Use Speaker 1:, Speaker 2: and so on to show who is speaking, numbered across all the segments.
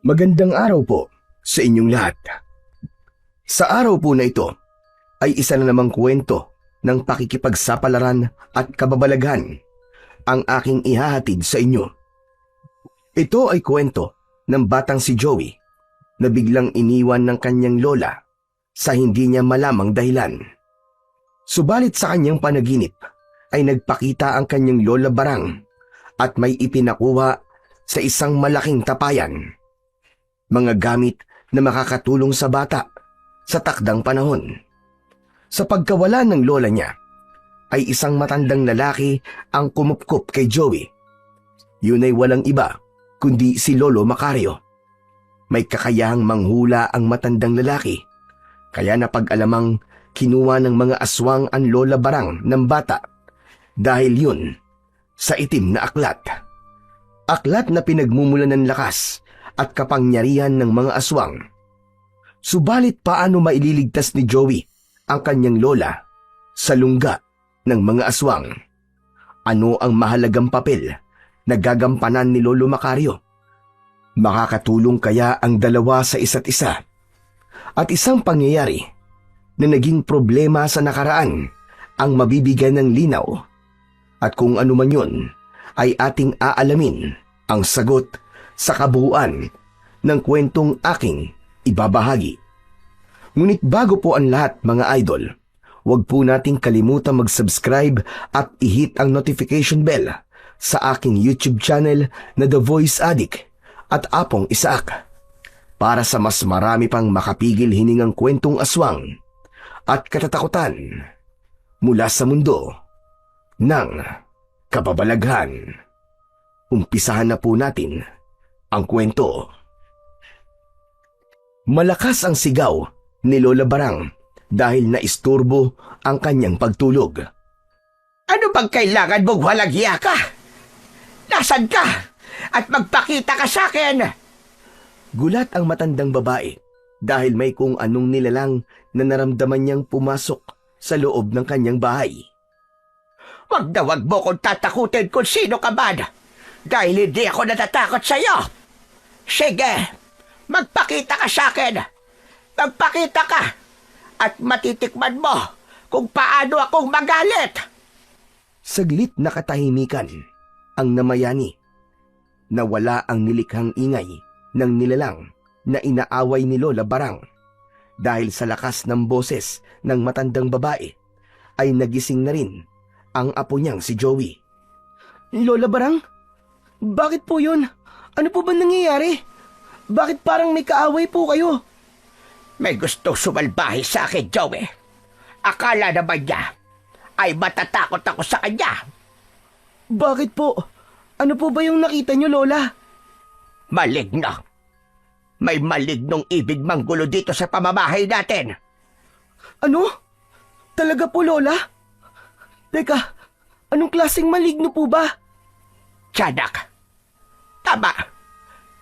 Speaker 1: Magandang araw po sa inyong lahat. Sa araw po na ito ay isa na namang kwento ng pakikipagsapalaran at kababalaghan ang aking ihahatid sa inyo. Ito ay kwento ng batang si Joey na biglang iniwan ng kanyang lola sa hindi niya malamang dahilan. Subalit sa kanyang panaginip ay nagpakita ang kanyang lola Barang at may ipinakuha sa isang malaking tapayan. Mga gamit na makakatulong sa bata sa takdang panahon. Sa pagkawala ng lola niya, ay isang matandang lalaki ang kumupkup kay Joey. Yun ay walang iba kundi si Lolo Macario. May kakayahang manghula ang matandang lalaki, kaya napag-alamang kinuha ng mga aswang ang Lola Barang ng bata dahil yun sa itim na aklat. Aklat na pinagmumulan ng lakas at kapangyarihan ng mga aswang. Subalit paano maililigtas ni Joey ang kanyang lola sa lungga ng mga aswang? Ano ang mahalagang papel na gagampanan ni Lolo Macario? Makakatulong kaya ang dalawa sa isa't isa? At isang pangyayari na naging problema sa nakaraan ang mabibigyan ng linaw. At kung ano man yun, ay ating aalamin ang sagot sa kabuuan ng kwentong aking ibabahagi. Ngunit bago po ang lahat mga idol, huwag po nating kalimutan mag-subscribe at i-hit ang notification bell sa aking YouTube channel na The Voice Addict at Apong Isaak para sa mas marami pang makapigil hiningang kwentong aswang at katatakutan mula sa mundo ng kababalaghan. Umpisahan na po natin ang kwento. Malakas ang sigaw ni Lola Barang dahil naisturbo ang kanyang pagtulog.
Speaker 2: Ano bang kailangan mong walang hiya ka? Nasaan ka? At magpakita ka sa akin!
Speaker 1: Gulat ang matandang babae dahil may kung anong nilalang na naramdaman niyang pumasok sa loob ng kanyang bahay.
Speaker 2: Wag na wag mo kong tatakutin kung sino ka man, dahil hindi ako natatakot sa iyo. Sige, magpakita ka sa akin. Magpakita ka at matitikman mo kung paano akong magalit.
Speaker 1: Saglit na katahimikan ang namayani. Nawala ang nilikhang ingay ng nilalang na inaaway ni Lola Barang. Dahil sa lakas ng boses ng matandang babae, ay nagising na rin ang apo niyang si Joey. Lola Barang? Bakit po yun? Ano po ba nangyayari? Bakit parang may kaaway po kayo?
Speaker 2: May gusto sumalbahe sa akin, Joey. Akala naman niya ay matatakot ako sa kanya.
Speaker 1: Bakit po? Ano po ba yung nakita niyo, Lola?
Speaker 2: Maligno. May malignong ibig manggulo dito sa pamamahay natin.
Speaker 1: Ano? Talaga po, Lola? Teka, anong klaseng maligno po ba?
Speaker 2: Tiyanak. Tama.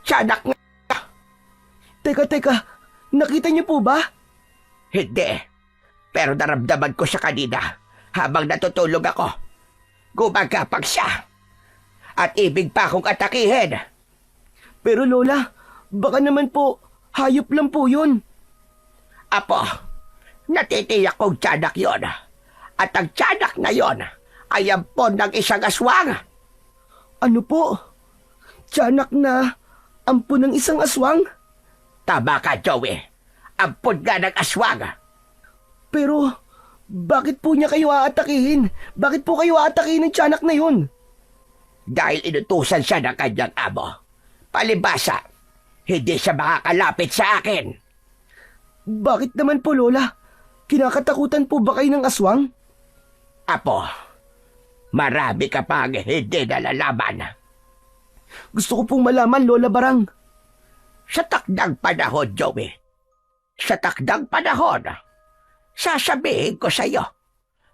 Speaker 2: Tiyanak nga.
Speaker 1: Teka, nakita niyo po ba?
Speaker 2: Hindi. Pero naramdaman ko siya kanina habang natutulog ako. Gumagapag siya. At ibig pa akong atakihin.
Speaker 1: Pero Lola, baka naman po, hayop lang po yun.
Speaker 2: Apo, natitiyak kong tiyanak yon. At ang tiyanak na yon ay ampon ng isang aswang.
Speaker 1: Ano po? Tiyanak na ampon ng isang aswang?
Speaker 2: Tama ka, Joey. Ampon nga ng aswang.
Speaker 1: Pero, bakit po niya kayo aatakihin? Bakit po kayo aatakihin ng tiyanak na yun?
Speaker 2: Dahil inutusan siya ng kanyang amo. Palibasa, hindi siya makakalapit sa akin.
Speaker 1: Bakit naman po, Lola? Kinakatakutan po ba kayo ng aswang?
Speaker 2: Apo, marami ka pang hindi nalalaman.
Speaker 1: Gusto ko pong malaman, Lola Barang.
Speaker 2: Sa takdang panahon, Joey. Sa takdang panahon, sasabihin ko sa iyo.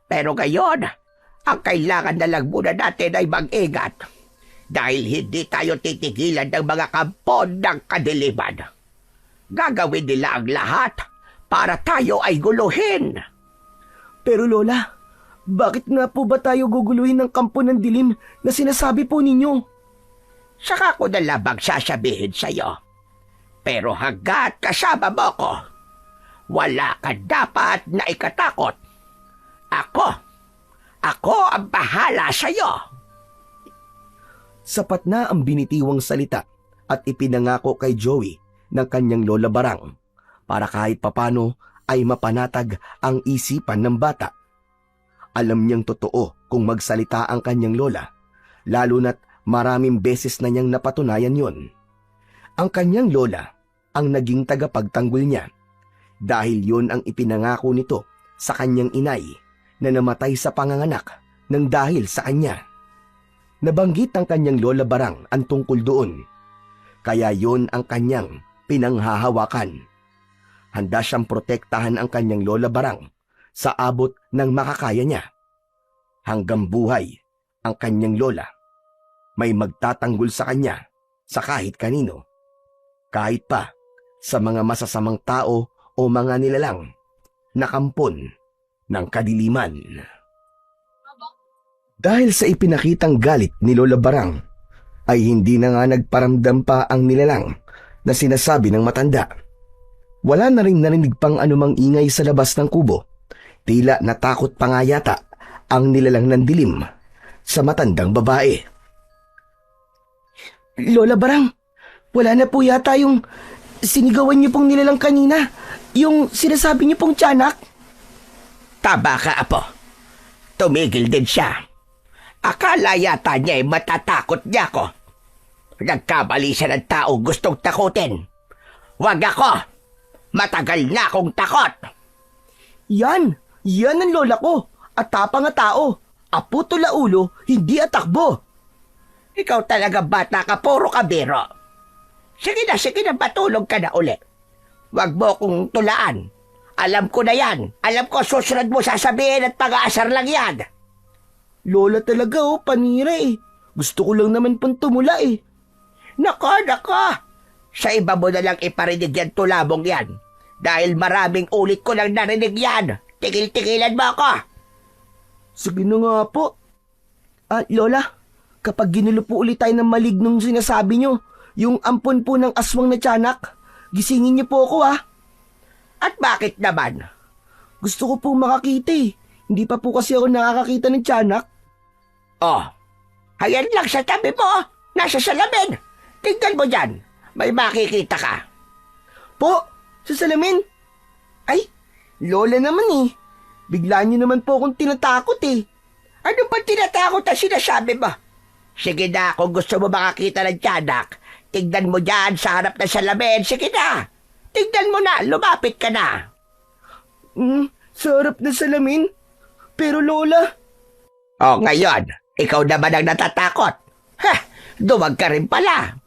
Speaker 2: Pero ngayon, ang kailangan na lang muna natin ay mag-ingat. Dahil hindi tayo titigilan ng mga kampon ng kadiliman. Gagawin nila ang lahat para tayo ay guluhin.
Speaker 1: Pero Lola, bakit nga po ba tayo guguluhin ng kampo ng dilim na sinasabi po ninyo?
Speaker 2: Saka ko na lamang sasabihin sa iyo. Pero hanggat kasama mo ko, wala ka dapat na ikatakot. Ako ang bahala sa'yo.
Speaker 1: Sapat na ang binitiwang salita at ipinangako kay Joey ng kanyang lola Barang para kahit papano ay mapanatag ang isipan ng bata. Alam niyang totoo kung magsalita ang kanyang lola, lalo na't maraming beses na niyang napatunayan yon. Ang kanyang lola ang naging tagapagtanggol niya dahil yon ang ipinangako nito sa kanyang inay na namatay sa panganganak ng dahil sa kanya. Nabanggit ng kanyang lola Barang ang tungkol doon, kaya yon ang kanyang pinanghahawakan. Handa siyang protektahan ang kanyang lola Barang sa abot ng makakaya niya. Hanggang buhay ang kanyang lola, may magtatanggol sa kanya sa kahit kanino, kahit pa sa mga masasamang tao o mga nilalang na kampon ng kadiliman. Dahil sa ipinakitang galit ni Lola Barang, ay hindi na nga nagparamdam pa ang nilalang na sinasabi ng matanda. Wala na rin narinig pang anumang ingay sa labas ng kubo. Tila natakot pa nga yata ang nilalang ng dilim sa matandang babae. Lola Barang, wala na po yata yung sinigawan niyo pong nilalang kanina. Yung sinasabi niyo pong tiyanak.
Speaker 2: Tama ka, Apo. Tumigil din siya. Akala yata niya ay matatakot niya ako. Nagkamali siya ng tao gustong takutin. Wag ako. Matagal na akong takot.
Speaker 3: Yan ang lola ko. At tapang nga tao. Apo tula ulo, hindi atakbo.
Speaker 2: Ikaw talaga bata ka, puro kabiro. Sige na, matulog ka na uli. Wag mo kong tulaan. Alam ko na yan. Alam ko susunod mo sasabihin at pag-aasar lang yan.
Speaker 3: Lola talaga panira eh. Gusto ko lang naman pong tumula eh.
Speaker 2: Nako. Sa iba mo na lang iparinig yan tulabong yan. Dahil maraming ulit ko lang narinig yan. Tigil-tigilan mo ako.
Speaker 3: Sige na nga po. Lola, kapag ginulo po ulit tayo ng malignong sinasabi nyo, yung ampon po ng aswang na tiyanak, gisingin niyo po ako
Speaker 2: At bakit naman?
Speaker 3: Gusto ko po makakita eh. Hindi pa po kasi ako nakakakita ng tiyanak.
Speaker 2: Oh, ayan lang sa tabi mo. Nasa salamin. Tingnan mo dyan. May makikita ka.
Speaker 3: Po, sa salamin? Ay, Lola naman eh. Bigla niyo naman po akong tinatakot eh.
Speaker 2: Ano ba tinatakot ang sinasabi mo? Sige na, kung gusto mo makakita ng tiyanak, tignan mo dyan sa harap ng salamin. Sige na. Tignan mo na, lumapit ka na.
Speaker 3: Sa harap ng salamin? Pero Lola...
Speaker 2: Oh, ngayon, ikaw naman ang natatakot. Duwag ka rin pala.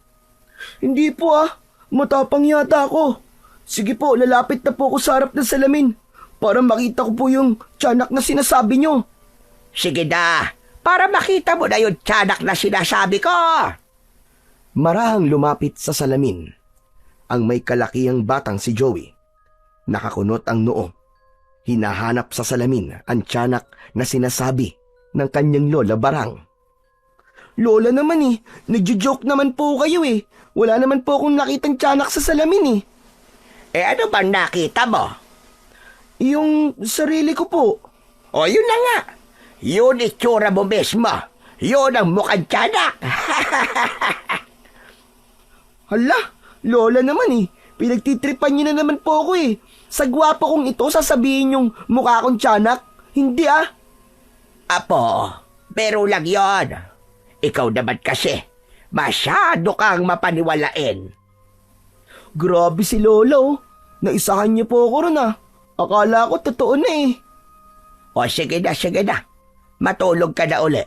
Speaker 3: Hindi po matapang yata ako. Sige po, lalapit na po ako sa harap ng salamin para makita ko po yung tiyanak na sinasabi nyo.
Speaker 2: Sige na, para makita mo na yung tiyanak na sinasabi ko.
Speaker 1: Marahang lumapit sa salamin ang may kalakihang batang si Joey. Nakakunot ang noo. Hinahanap sa salamin ang tiyanak na sinasabi ng kanyang lola Barang.
Speaker 3: Lola naman eh, nagjo-joke naman po kayo eh. Wala naman po akong nakitang tiyanak sa salamin eh.
Speaker 2: Ano bang nakita mo?
Speaker 3: Yung sarili ko po.
Speaker 2: O yun na nga. Yun itsura mo mismo. Yun ang mukhang tiyanak.
Speaker 3: Hala, Lola naman eh. Pinagtitripan niyo na naman po ako eh. Sa gwapo kong ito, sasabihin yung mukha kong tiyanak. Hindi
Speaker 2: Apo, pero lang yon. Ikaw naman kasi, masyado kang mapaniwalain.
Speaker 3: Grabe si Lola Naisahan niyo po ako ron Akala ko totoo na eh.
Speaker 2: O sige na. Matulog ka na uli.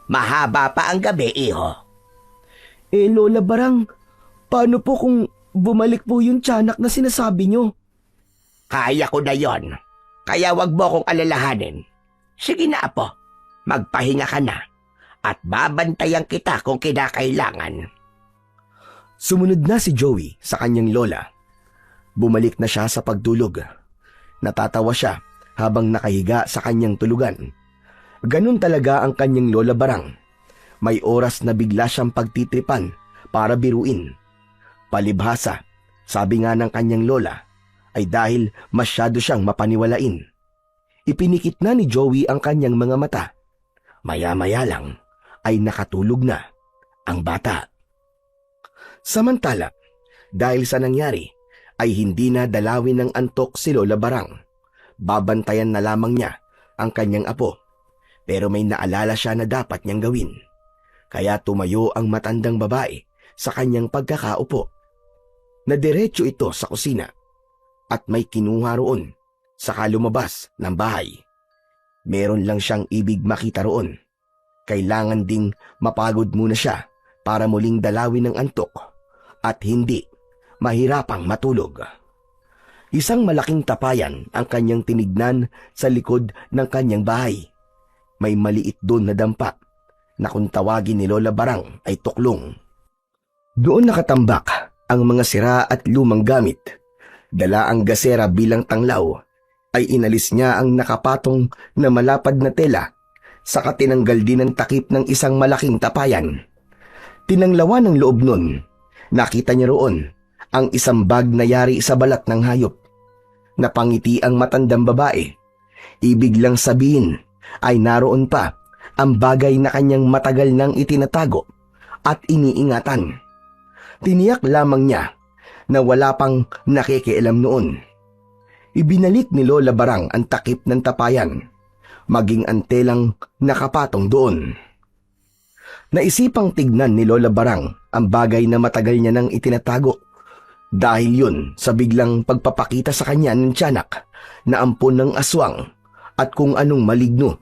Speaker 2: Mahaba pa ang gabi, iho.
Speaker 3: Lola Barang, paano po kung bumalik po yung tiyanak na sinasabi niyo?
Speaker 2: Kaya ko na yon. Kaya wag mo akong alalahanin. Sige na, Apo. Magpahinga ka na. At babantayan kita kung kinakailangan.
Speaker 1: Sumunod na si Joey sa kanyang lola. Bumalik na siya sa pagtulog. Natatawa siya habang nakahiga sa kanyang tulugan. Ganun talaga ang kanyang lola Barang. May oras na bigla siyang pagtitripan para biruin. Palibhasa, Sabi nga ng kanyang lola ay dahil masyado siyang mapaniwalain. Ipinikit na ni Joey ang kanyang mga mata. Maya-maya lang ay nakatulog na ang bata. Samantala, dahil sa nangyari, ay hindi na dalawin ng antok si Lola Barang. Babantayan na lamang niya ang kanyang apo. Pero may naalala siya na dapat niyang gawin. Kaya tumayo ang matandang babae sa kanyang pagkakaupo. Nadiretso ito sa kusina at may kinuha roon saka lumabas ng bahay. Meron lang siyang ibig makita roon. Kailangan ding mapagod muna siya para muling dalawin ng antok at hindi mahirapang matulog. Isang malaking tapayan ang kanyang tinignan sa likod ng kanyang bahay. May maliit doon na dampa na kung tawagin ni Lola Barang ay tuklong. Doon nakatambak ang mga sira at lumang gamit. Dala ang gasera bilang tanglaw ay inalis niya ang nakapatong na malapad na tela saka tinanggal din ang takip ng isang malaking tapayan. Tinanglawan ng loob nun. Nakita niya roon ang isang bag na yari sa balat ng hayop. Napangiti ang matandang babae. Ibig lang sabihin ay naroon pa ang bagay na kanyang matagal nang itinatago at iniingatan. Tiniyak lamang niya na wala pang nakikialam noon. Ibinalik ni Lola Barang ang takip ng tapayan, maging ang telang nakapatong doon. Naisipang tignan ni Lola Barang ang bagay na matagal niya nang itinatago dahil yun sa biglang pagpapakita sa kanya ng tiyanak na ampon ng aswang at kung anong maligno.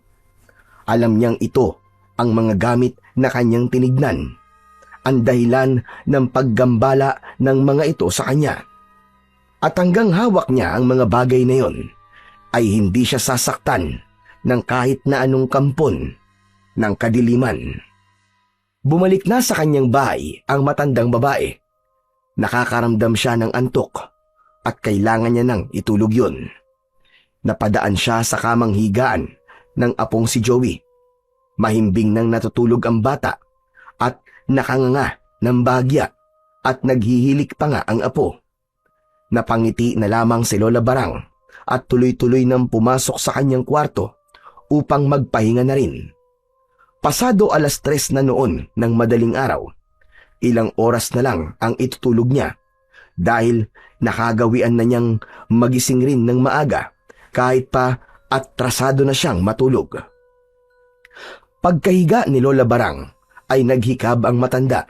Speaker 1: Alam niyang ito ang mga gamit na kanyang tinignan, ang dahilan ng paggambala ng mga ito sa kanya. At hanggang hawak niya ang mga bagay na yon, ay hindi siya sasaktan ng kahit na anong kampon ng kadiliman. Bumalik na sa kanyang bahay ang matandang babae. Nakakaramdam siya ng antok at kailangan niya nang itulog yun. Napadaan siya sa kamang higaan ng apong si Joey. Mahimbing nang natutulog ang bata at nakanganga ng bagya at naghihilik pa nga ang apo. Napangiti na lamang si Lola Barang at tuloy-tuloy nang pumasok sa kanyang kwarto upang magpahinga na rin. Pasado 3:00 na noon ng madaling araw. Ilang oras na lang ang itutulog niya dahil nakagawian na niyang magising rin ng maaga kahit pa atrasado na siyang matulog. Pagkahiga ni Lola Barang ay naghikab ang matanda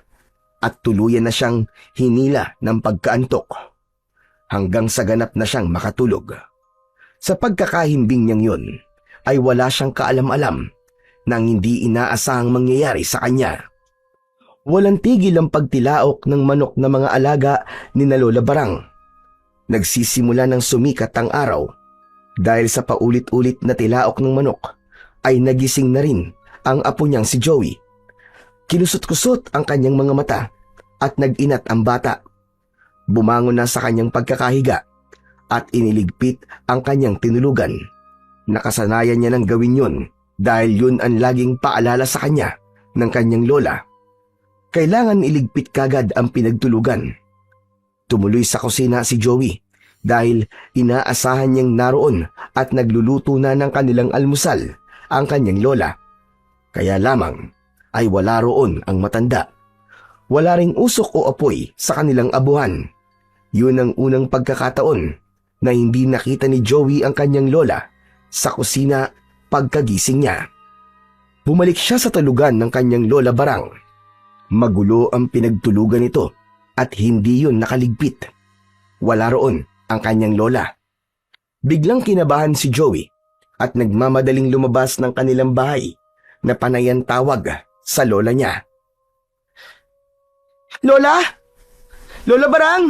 Speaker 1: at tuluyan na siyang hinila ng pagkaantok hanggang sa ganap na siyang makatulog. Sa pagkakahimbing niyang yun ay wala siyang kaalam-alam nang hindi inaasahang mangyayari sa kanya. Walang tigil ang pagtilaok ng manok na mga alaga ni na Lola Barang. Nagsisimula ng sumikat ang araw. Dahil sa paulit-ulit na tilaok ng manok, ay nagising na rin ang apo niyang si Joey. Kinusot-kusot ang kanyang mga mata at nag-inat ang bata. Bumangon na sa kanyang pagkakahiga at iniligpit ang kanyang tinulugan. Nakasanayan niya ng gawin yun dahil yun ang laging paalala sa kanya ng kanyang lola. Kailangan iligpit kagad ang pinagtulugan. Tumuloy sa kusina si Joey dahil inaasahan niyang naroon at nagluluto na ng kanilang almusal ang kanyang lola. Kaya lamang ay wala roon ang matanda. Wala ring usok o apoy sa kanilang abuhan. Yun ang unang pagkakataon na hindi nakita ni Joey ang kanyang lola sa kusina pagkagising niya. Bumalik siya sa tulugan ng kanyang Lola Barang. Magulo ang pinagtulugan nito at hindi yun nakaligpit. Wala roon ang kanyang lola. Biglang kinabahan si Joey at nagmamadaling lumabas ng kanilang bahay na panayan tawag sa lola niya. Lola! Lola Barang!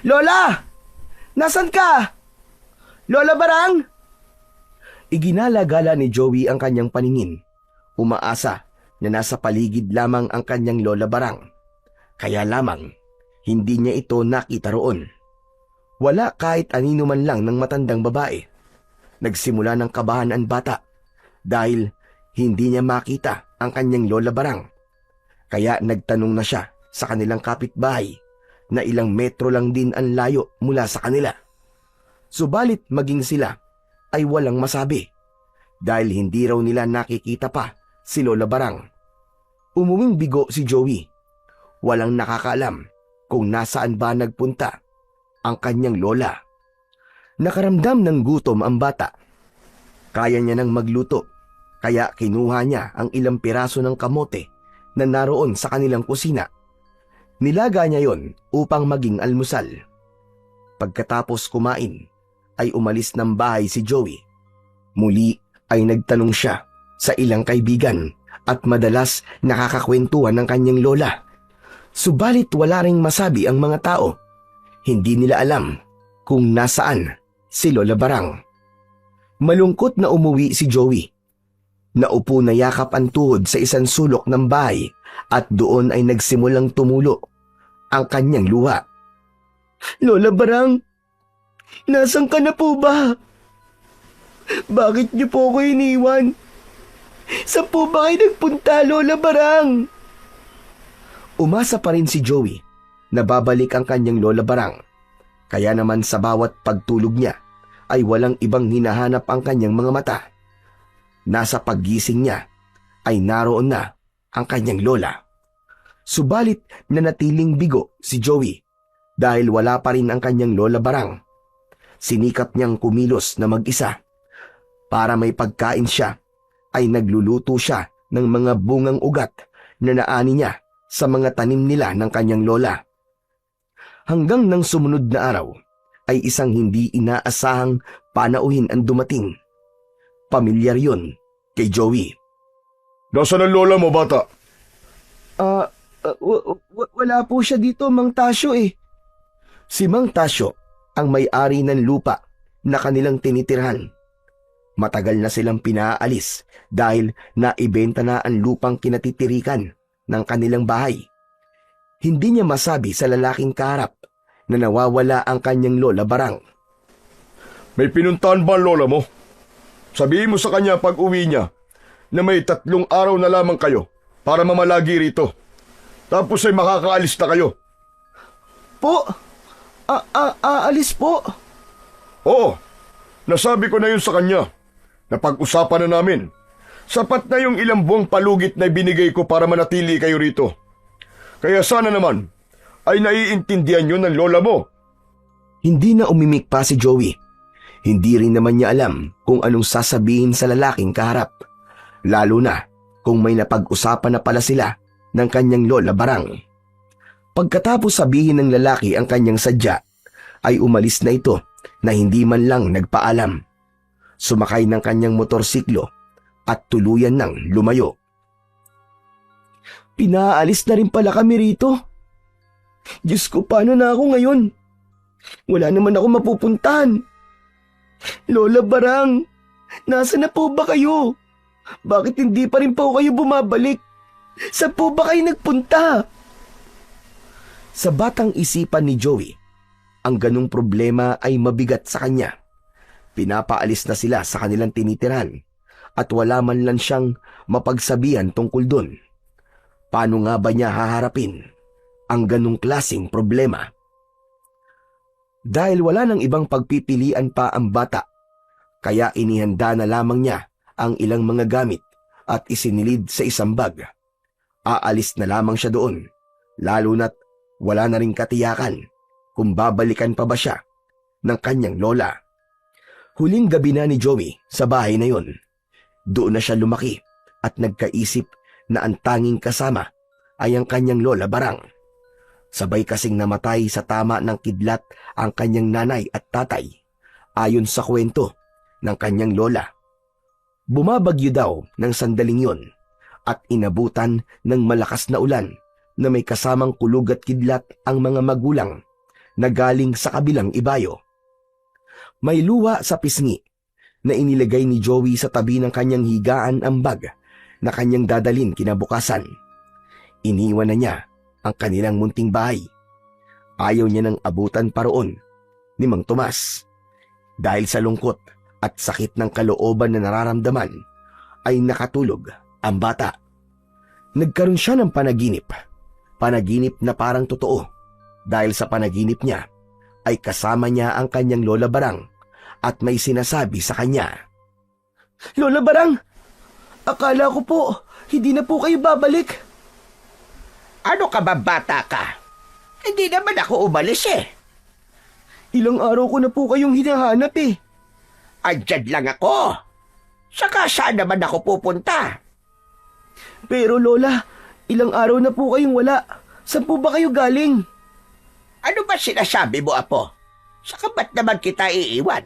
Speaker 1: Lola! Nasaan ka? Lola Barang! Iginala-gala ni Joey ang kanyang paningin. Umaasa na nasa paligid lamang ang kanyang Lola Barang. Kaya lamang, hindi niya ito nakita roon. Wala kahit anino man lang ng matandang babae. Nagsimula ng kabahan ang bata dahil hindi niya makita ang kanyang Lola Barang. Kaya nagtanong na siya sa kanilang kapitbahay na ilang metro lang din ang layo mula sa kanila. Subalit maging sila ay walang masabi dahil hindi raw nila nakikita pa si Lola Barang. Umuwing bigo si Joey. Walang nakakaalam kung nasaan ba nagpunta ang kanyang lola. Nakaramdam ng gutom ang bata. Kaya niya nang magluto, kaya kinuha niya ang ilang piraso ng kamote na naroon sa kanilang kusina. Nilaga niya yon upang maging almusal. Pagkatapos kumain, ay umalis ng bahay si Joey. Muli ay nagtanong siya sa ilang kaibigan at madalas nakakakwentuhan ng kanyang lola. Subalit wala ring masabi ang mga tao. Hindi nila alam kung nasaan si Lola Barang. Malungkot na umuwi si Joey. Naupo na yakap ang tuhod sa isang sulok ng bahay at doon ay nagsimulang tumulo ang kanyang luha.
Speaker 3: Lola Barang, nasan ka na po ba? Bakit niyo po ako iniwan? Saan po ba kayo nagpunta, Lola Barang?
Speaker 1: Umasa pa rin si Joey na babalik ang kanyang Lola Barang. Kaya naman sa bawat pagtulog niya ay walang ibang hinahanap ang kanyang mga mata. Nasa paggising niya ay naroon na ang kanyang lola. Subalit nanatiling bigo si Joey dahil wala pa rin ang kanyang Lola Barang. Sinikap niyang kumilos na mag-isa. Para may pagkain siya ay nagluluto siya ng mga bungang ugat na naani niya sa mga tanim nila ng kanyang lola. Hanggang nang sumunod na araw ay isang hindi inaasahang panauhin ang dumating. Pamilyar yun kay Joey.
Speaker 4: Nasaan ang lola mo, bata?
Speaker 3: Wala po siya dito, Mang Tasyo eh.
Speaker 1: Si Mang Tasyo ang may-ari ng lupa na kanilang tinitirhan. Matagal na silang pinaalis dahil naibenta na ang lupang kinatitirikan ng kanilang bahay. Hindi niya masabi sa lalaking kaharap na nawawala ang kanyang Lola Barang.
Speaker 4: May pinuntahan ba ang lola mo? Sabihin mo sa kanya pag uwi niya na may 3 araw na lamang kayo para mamalagi rito. Tapos ay makakaalis na kayo.
Speaker 3: Po? Aalis po?
Speaker 4: Oo, nasabi ko na yun sa kanya. Napag-usapan na namin. Sapat na yung ilang buwang palugit na binigay ko para manatili kayo rito. Kaya sana naman ay naiintindihan yun ng lola mo.
Speaker 1: Hindi na umimik pa si Joey. Hindi rin naman niya alam kung anong sasabihin sa lalaking kaharap. Lalo na kung may napag-usapan na pala sila ng kanyang Lola Barang. Pagkatapos sabihin ng lalaki ang kanyang sadya, ay umalis na ito na hindi man lang nagpaalam. Sumakay ng kanyang motorsiklo at tuluyan nang lumayo.
Speaker 3: Pinaalis na rin pala kami rito. Diyos ko, paano na ako ngayon? Wala naman ako mapupuntahan. Lola Barang, nasa na po ba kayo? Bakit hindi pa rin po kayo bumabalik? Saan po ba kayo nagpunta?
Speaker 1: Sa batang isipan ni Joey, ang ganung problema ay mabigat sa kanya. Pinapaalis na sila sa kanilang tinitiran at wala man lang siyang mapagsabihan tungkol dun. Paano nga ba niya haharapin ang ganung klaseng problema? Dahil wala nang ibang pagpipilian pa ang bata, kaya inihanda na lamang niya ang ilang mga gamit at isinilid sa isang bag. Aalis na lamang siya doon, lalo na't wala na ring katiyakan kung babalikan pa ba siya ng kanyang lola. Huling gabi na ni Joey sa bahay na yon. Doon na siya lumaki at nagkaisip na ang tanging kasama ay ang kanyang Lola Barang. Sabay kasing namatay sa tama ng kidlat ang kanyang nanay at tatay, ayon sa kwento ng kanyang lola. Bumabagyo daw ng sandaling yon at inabutan ng malakas na ulan na may kasamang kulog at kidlat ang mga magulang na galing sa kabilang ibayo. May luha sa pisngi na inilagay ni Joey sa tabi ng kanyang higaan ang bag na kanyang dadalin kinabukasan. Iniwan na niya ang kanilang munting bahay. Ayaw niya nang abutan pa roon ni Mang Tomas. Dahil sa lungkot at sakit ng kalooban na nararamdaman, ay nakatulog ang bata. Nagkaroon siya ng panaginip. Panaginip na parang totoo. dahil sa panaginip niya ay kasama niya ang kanyang Lola Barang at may sinasabi sa kanya.
Speaker 3: Lola Barang, akala ko po, hindi na po kayo babalik.
Speaker 2: Ano ka ba, bata ka? Hindi naman ako umalis eh.
Speaker 3: Ilang araw ko na po kayong hinahanap eh.
Speaker 2: Andyan lang ako. Saka saan naman ako pupunta?
Speaker 3: Pero Lola, ilang araw na po kayong wala. Saan po ba kayo galing?
Speaker 2: Ano ba sinasabi mo, Apo? Saka ba't naman kita iiwan?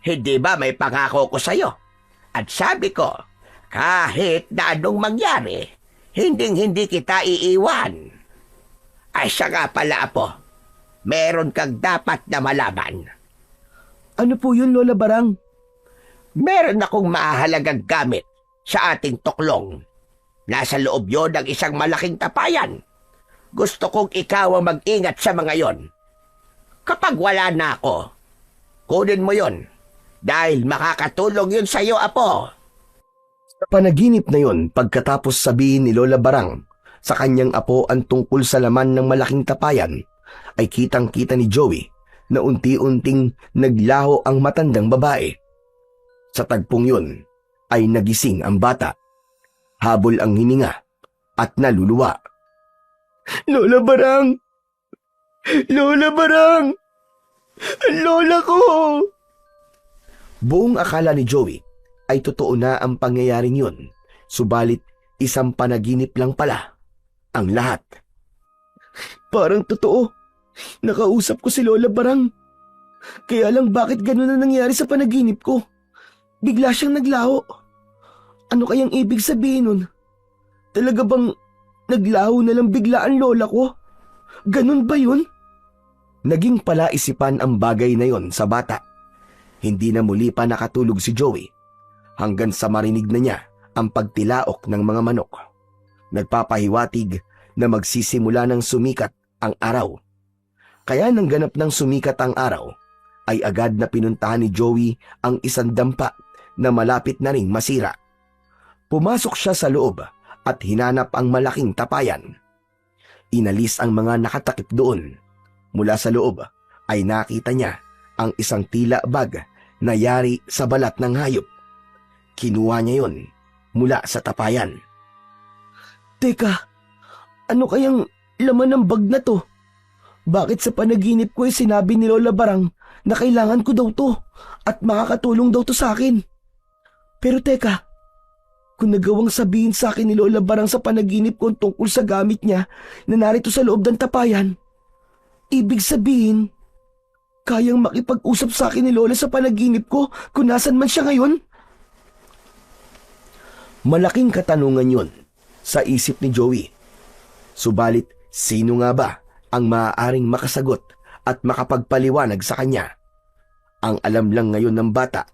Speaker 2: Hindi ba may pangako ko sa'yo? At sabi ko, kahit na anong mangyari, hindi kita iiwan. Ay siya nga pala, Apo. Meron kang dapat na malaman.
Speaker 3: Ano po yun, Lola Barang?
Speaker 2: Meron akong mahalagang gamit sa ating tuklong. Nasa loob yon ng isang malaking tapayan. Gusto kong ikaw ang mag-ingat sa mga yon. Kapag wala na ako, kunin mo yon dahil makakatulong yun sa iyo, Apo.
Speaker 1: Sa panaginip na yon, pagkatapos sabihin ni Lola Barang sa kanyang apo ang tungkol sa laman ng malaking tapayan, ay kitang-kita ni Joey na unti-unting naglaho ang matandang babae. Sa tagpong yun ay nagising ang bata. Habol ang hininga at naluluwa.
Speaker 3: Lola Barang! Lola Barang! Ang lola ko!
Speaker 1: Buong akala ni Joey ay totoo na ang pangyayaring yun, subalit isang panaginip lang pala ang lahat.
Speaker 3: Parang totoo. Nakausap ko si Lola Barang. Kaya lang bakit ganun na nangyari sa panaginip ko? Bigla siyang naglaho. Ano kayang ibig sabihin nun? Talaga bang naglaho na lang bigla ang lola ko? Ganun ba yun?
Speaker 1: Naging palaisipan ang bagay na yon sa bata. Hindi na muli pa nakatulog si Joey hanggang sa marinig na niya ang pagtilaok ng mga manok. Nagpapahiwatig na magsisimula ng sumikat ang araw. Kaya nang ganap ng sumikat ang araw, ay agad na pinuntahan ni Joey ang isang dampa na malapit na ring masira. Pumasok siya sa loob at hinanap ang malaking tapayan. Inalis ang mga nakatakip doon. Mula sa loob ay nakita niya ang isang tila bag na yari sa balat ng hayop. Kinuha niya yon mula sa tapayan.
Speaker 3: Teka, ano kayang laman ng bag na to? Bakit sa panaginip ko ay sinabi ni Lola Barang na kailangan ko daw to at makakatulong daw to sa akin? Pero teka, kung nagawang sabihin sa akin ni Lola Barang sa panaginip ko tungkol sa gamit niya na narito sa loob ng tapayan, ibig sabihin, kayang makipag-usap sa akin ni Lola sa panaginip ko kung nasan man siya ngayon?
Speaker 1: Malaking katanungan yon sa isip ni Joey. Subalit, sino nga ba ang maaaring makasagot at makapagpaliwanag sa kanya? Ang alam lang ngayon ng bata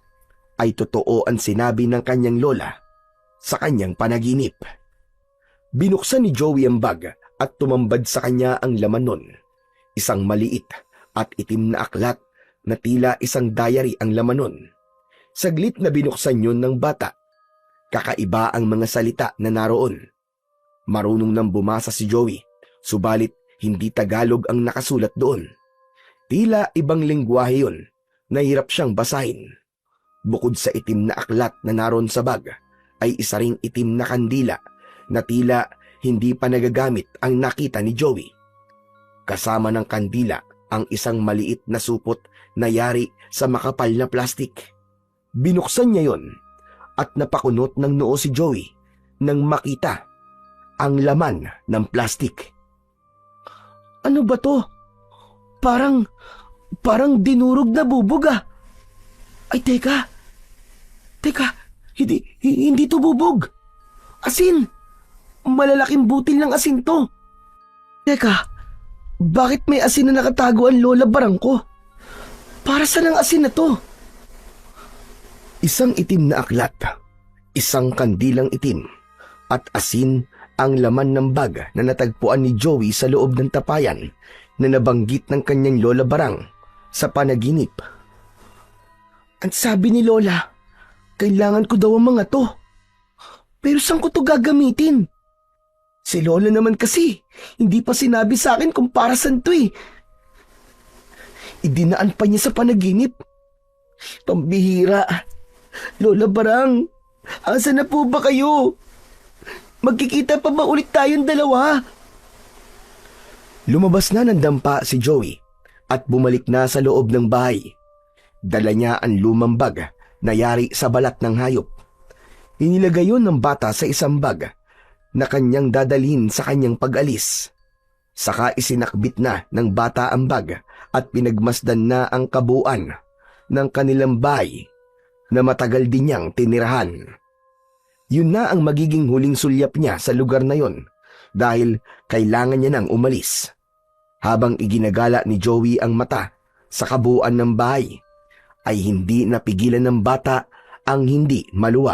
Speaker 1: ay totoo ang sinabi ng kanyang lola sa kanyang panaginip. Binuksan ni Joey ang bag at tumambad sa kanya ang laman nun. Isang maliit at itim na aklat na tila isang diary ang laman nun. Saglit na binuksan yun ng bata. Kakaiba ang mga salita na naroon. Marunong nang bumasa si Joey, subalit hindi Tagalog ang nakasulat doon. Tila ibang lengguwahe yun, nahirap siyang basahin. Bukod sa itim na aklat na naroon sa bag, ay isa ring itim na kandila na tila hindi pa nagagamit ang nakita ni Joey. Kasama ng kandila ang isang maliit na supot na yari sa makapal na plastik. Binuksan niya yon at napakunot ng noo si Joey nang makita ang laman ng plastik.
Speaker 3: Ano ba to? Parang dinurog na bubog ah. Ay teka, hindi to bubog. Asin, malalaking butil ng asin to. Teka, bakit may asin na nakatago ang Lola Barang ko? Para saan ang asin na to?
Speaker 1: Isang itim na aklat, isang kandilang itim, at asin ang laman ng bag na natagpuan ni Joey sa loob ng tapayan na nabanggit ng kanyang Lola Barang sa panaginip.
Speaker 3: Ang sabi ni Lola, kailangan ko daw ang mga to. Pero saan ko to gagamitin? Si Lola naman kasi, hindi pa sinabi sa akin kung para saan to eh. Dinaan pa niya sa panaginip. Pambihira. Lola Barang, asa na po ba kayo? Magkikita pa ba ulit tayong dalawa? Lumabas na ng dampa si Joey at bumalik na sa loob ng bahay. Dala niya ang lumang bag na yari sa balat ng hayop. Inilagay yun ng bata sa isang bag na kanyang dadalhin sa kanyang pag-alis. Saka isinakbit na ng bata ang bag at pinagmasdan na ang kabuuan ng kanilang bahay na matagal din niyang tinirahan. Yun na ang magiging huling sulyap niya sa lugar na yon dahil kailangan niya nang umalis. Habang iginagala ni Joey ang mata sa kabuuan ng bahay, ay hindi napigilan ng bata ang hindi maluwa.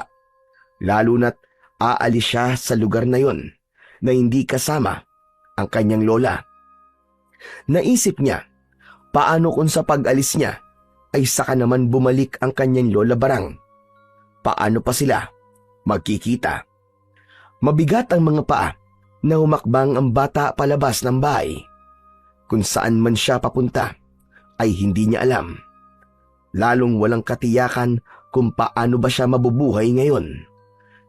Speaker 3: Lalo na't aalis siya sa lugar na yon na hindi kasama ang kanyang lola. Naisip niya, paano kung sa pag-alis niya ay saka naman bumalik ang kanyang lola Barang? Paano pa sila magkikita? Mabigat ang mga paa na humakbang ang bata palabas ng bahay. Kung saan man siya papunta ay hindi niya alam. Lalong walang katiyakan kung paano ba siya mabubuhay ngayon.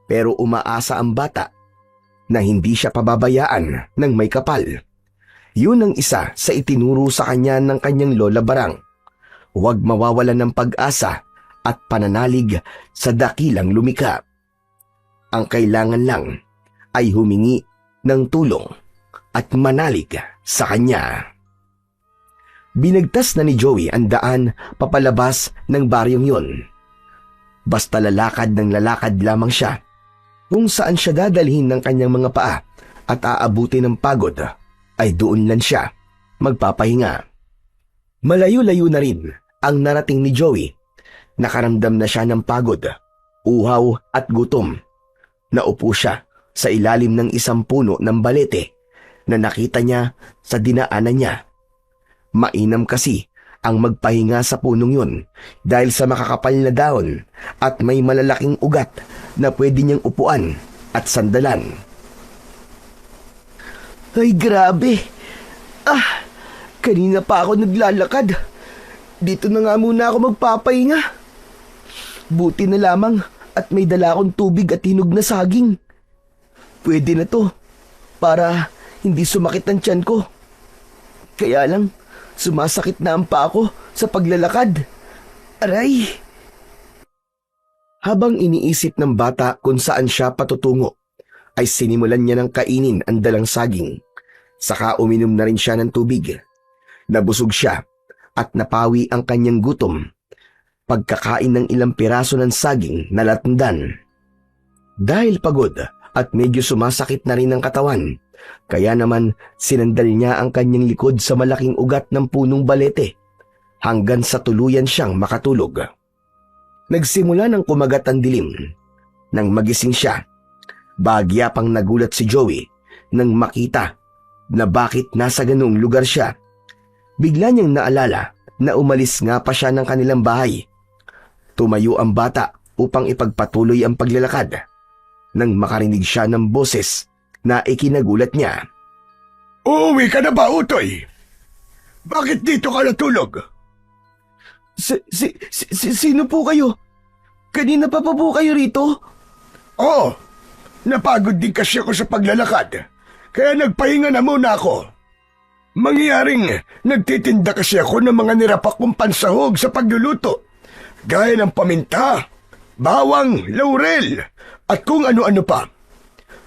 Speaker 3: Pero umaasa ang bata na hindi siya pababayaan ng may kapal. Yun ang isa sa itinuro sa kanya ng kanyang lola Barang. Huwag mawawalan ng pag-asa at pananalig sa dakilang lumikha. Ang kailangan lang ay humingi ng tulong at manalig sa kanya. Binagtas na ni Joey ang daan papalabas ng baryong yon. Basta lalakad ng lalakad lamang siya. Kung saan siya dadalhin ng kanyang mga paa at aabuti ng pagod, ay doon lang siya magpapahinga. Malayo-layo na rin ang narating ni Joey. Nakaramdam na siya ng pagod, uhaw at gutom. Naupo siya sa ilalim ng isang puno ng balete na nakita niya sa dinaanan niya. Mainam kasi ang magpahinga sa punong yun dahil sa makakapal na dahon at may malalaking ugat na pwede niyang upuan at sandalan. Ay grabe! Kanina pa ako naglalakad. Dito na nga muna ako magpapahinga. Buti na lamang at may dala akong tubig at hinog na saging. Pwede na to para hindi sumakit ang tiyan ko. Kaya lang, sumasakit na ang paa ko sa paglalakad. Aray! Habang iniisip ng bata kung saan siya patutungo, ay sinimulan niya ng kainin ang dalang saging. Saka uminom na rin siya ng tubig. Nabusog siya at napawi ang kanyang gutom pagkakain ng ilang piraso ng saging na latundan. Dahil pagod at medyo sumasakit na rin ang katawan, kaya naman sinandal niya ang kanyang likod sa malaking ugat ng punong balete hanggang sa tuluyan siyang makatulog. Nagsimula ng kumagat ang dilim. Nang magising siya, bahagya pang nagulat si Joey nang makita na bakit nasa ganung lugar siya. Bigla niyang naalala na umalis nga pa siya ng kanilang bahay. Tumayo ang bata upang ipagpatuloy ang paglalakad nang makarinig siya ng boses na ikinagulat niya.
Speaker 4: Uuwi ka na ba, Utoy? Bakit dito ka natulog?
Speaker 3: Sino po kayo? Kanina pa po kayo rito?
Speaker 4: Oo, napagod din kasi ako sa paglalakad, kaya nagpahinga na muna ako. Mangyaring nagtitinda kasi ako ng mga nirapak kong pansahog sa pagluluto, gaya ng paminta, bawang, laurel, at kung ano-ano pa.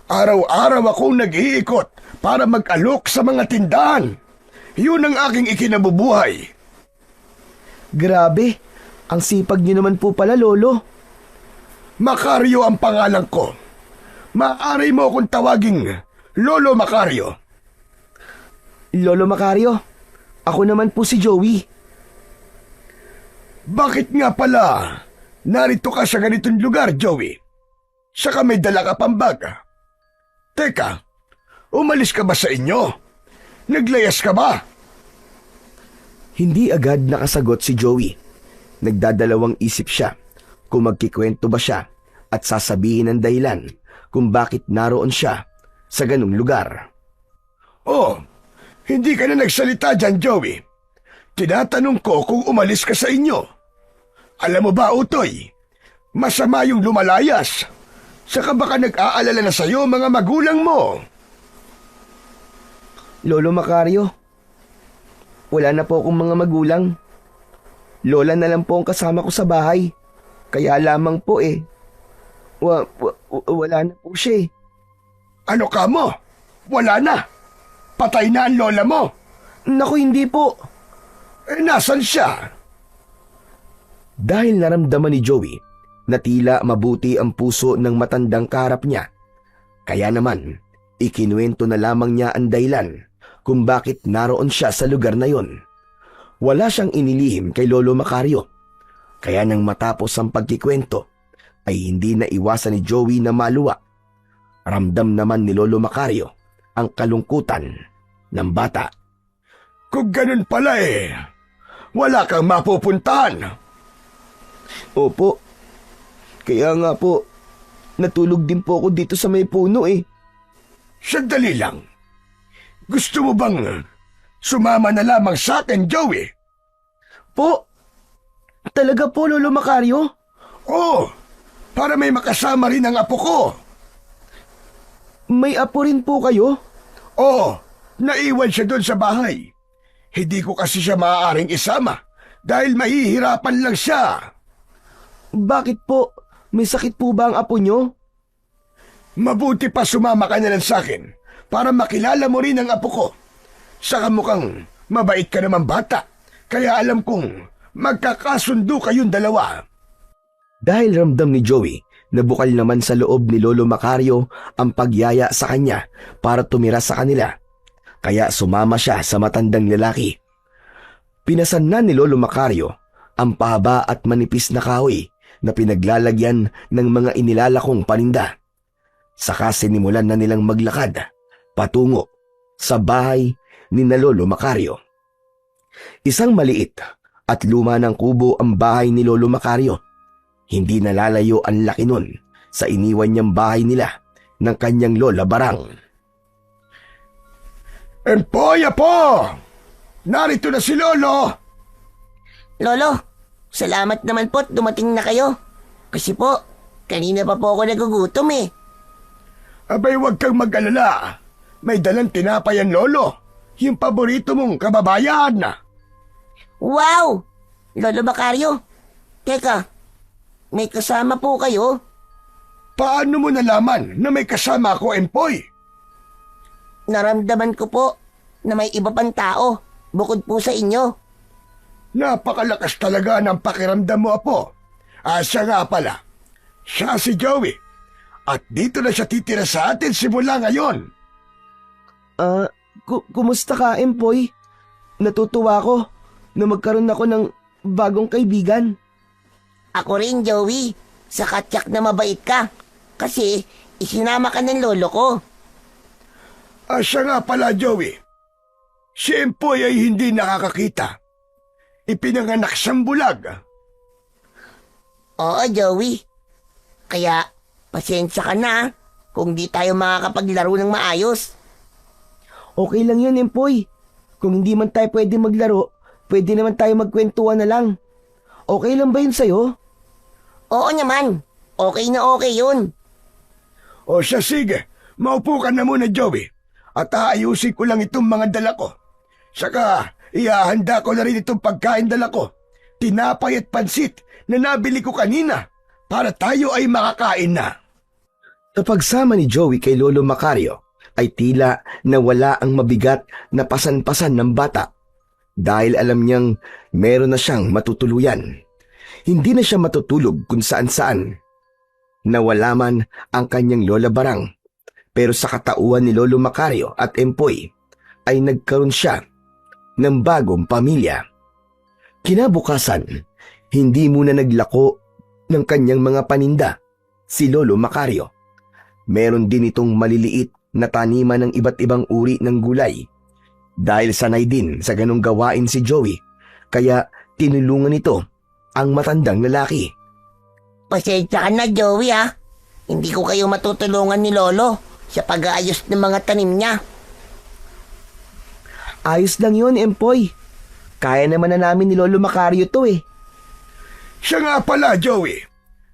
Speaker 4: Araw-araw akong nag-iikot para mag-alok sa mga tindahan. Yun ang aking ikinabubuhay.
Speaker 3: Grabe, ang sipag niyo naman po pala, Lolo.
Speaker 4: Macario ang pangalan ko. Maaari mo akong tawaging Lolo Macario.
Speaker 3: Lolo Macario, ako naman po si Joey.
Speaker 4: Bakit nga pala narito ka sa ganitong lugar, Joey? Saka may dala ka pang bag. Teka, umalis ka ba sa inyo? Naglayas ka ba?
Speaker 3: Hindi agad nakasagot si Joey. Nagdadalawang isip siya kung magkikwento ba siya at sasabihin ang dahilan kung bakit naroon siya sa ganung lugar.
Speaker 4: Oh, hindi ka na nagsalita dyan, Joey. Tinatanong ko kung umalis ka sa inyo. Alam mo ba, Utoy, masama yung lumalayas. Saka baka nag-aalala na sa'yo mga magulang mo.
Speaker 3: Lolo Macario, wala na po akong mga magulang. Lola na lang po ang kasama ko sa bahay. Kaya lamang po wala na po siya eh.
Speaker 4: Ano ka mo? Wala na. Patay na ang lola mo.
Speaker 3: Naku, hindi po.
Speaker 4: Nasan siya?
Speaker 1: Dahil naramdaman ni Joey na tila mabuti ang puso ng matandang kaharap niya, kaya naman ikinuwento na lamang niya ang dahilan kung bakit naroon siya sa lugar na yon. Wala siyang inilihim kay Lolo Macario, kaya nang matapos ang pagkikwento ay hindi na iwasan ni Joey na maluwa. Ramdam naman ni Lolo Macario ang kalungkutan ng bata.
Speaker 4: Kung ganun pala wala kang mapupuntahan.
Speaker 3: Opo. Kaya nga po, natulog din po ako dito sa may puno eh.
Speaker 4: Sandali lang. Gusto mo bang sumama na lamang sa akin, Joey?
Speaker 3: Po? Talaga po, Lolo Macario?
Speaker 4: Oo, para may makasama rin ang apo ko.
Speaker 3: May apo rin po kayo?
Speaker 4: Oo, naiwan siya doon sa bahay. Hindi ko kasi siya maaaring isama dahil mahihirapan lang siya.
Speaker 3: Bakit po? May sakit po ba ang apo nyo?
Speaker 4: Mabuti pa sumama ka na lang sa akin para makilala mo rin ang apo ko. Saka mukhang mabait ka naman bata, kaya alam kong magkakasundo kayong dalawa.
Speaker 1: Dahil ramdam ni Joey na bukal naman sa loob ni Lolo Macario ang pagyaya sa kanya para tumira sa kanila, kaya sumama siya sa matandang lalaki. Pinasan na ni Lolo Macario ang pahaba at manipis na kahoy na pinaglalagyan ng mga inilalakong paninda. Saka sinimulan na nilang maglakad patungo sa bahay ni na Lolo Macario. Isang maliit at luma ng kubo ang bahay ni Lolo Macario. Hindi nalalayo ang laki nun sa iniwan niyang bahay nila ng kanyang lola Barang.
Speaker 4: Empoy, apo! Narito na si Lolo!
Speaker 2: Lolo, salamat naman po't dumating na kayo. Kasi po, kanina pa po ako nagugutom eh.
Speaker 4: Abay, huwag kang mag-alala. May dalang tinapay ang Lolo. Yung paborito mong kababayan.
Speaker 2: Wow! Lolo Macario, teka, may kasama po kayo?
Speaker 4: Paano mo nalaman na may kasama ako, Empoy?
Speaker 2: Naramdaman ko po na may iba pang tao bukod po sa inyo.
Speaker 4: Napakalakas talaga ng pakiramdam mo, apo. Siya nga pala. Siya si Joey. At dito na siya titira sa atin simula ngayon.
Speaker 3: Kumusta ka, Empoy? Natutuwa ko na magkaroon ako ng bagong kaibigan.
Speaker 2: Ako rin, Joey. Saka tiyak na mabait ka. Kasi isinama ka ng lolo ko.
Speaker 4: Siya nga pala, Joey. Si Empoy ay hindi nakakakita. Ipinanganak siyang bulag.
Speaker 2: Oo, Joey. Kaya, pasensya ka na kung di tayo makakapaglaro ng maayos.
Speaker 3: Okay lang yun, Empoy. Kung hindi man tayo pwede maglaro, pwede naman tayo magkwentuhan na lang. Okay lang ba yun sa'yo?
Speaker 2: Oo naman. Okay na okay yun.
Speaker 4: O siya, sige. Maupo ka na muna, Joey. At aayusin ko lang itong mga dala ko. Saka, ihahanda ko na rin itong pagkain dala ko. Tinapay at pansit na nabili ko kanina para tayo ay makakain na.
Speaker 1: Sa pagsama ni Joey kay Lolo Macario ay tila nawala ang mabigat na pasan-pasan ng bata dahil alam niyang meron na siyang matutuluyan. Hindi na siya matutulog kung saan-saan. Nawala man ang kanyang Lola Barang, pero sa katauhan ni Lolo Macario at Empoy ay nagkaroon siya ng bagong pamilya. Kinabukasan, hindi muna naglako ng kanyang mga paninda si Lolo Macario. Meron din itong maliliit na taniman ng iba't ibang uri ng gulay. Dahil sanay din sa ganong gawain si Joey, kaya tinulungan nito ang matandang lalaki.
Speaker 2: Pasensya ka na, Joey ha. Hindi ko kayo matutulungan ni Lolo sa pag-aayos ng mga tanim niya.
Speaker 3: Ayos lang yun, Empoy. Kaya naman na namin ni Lolo Macario to eh.
Speaker 4: Siya nga pala, Joey.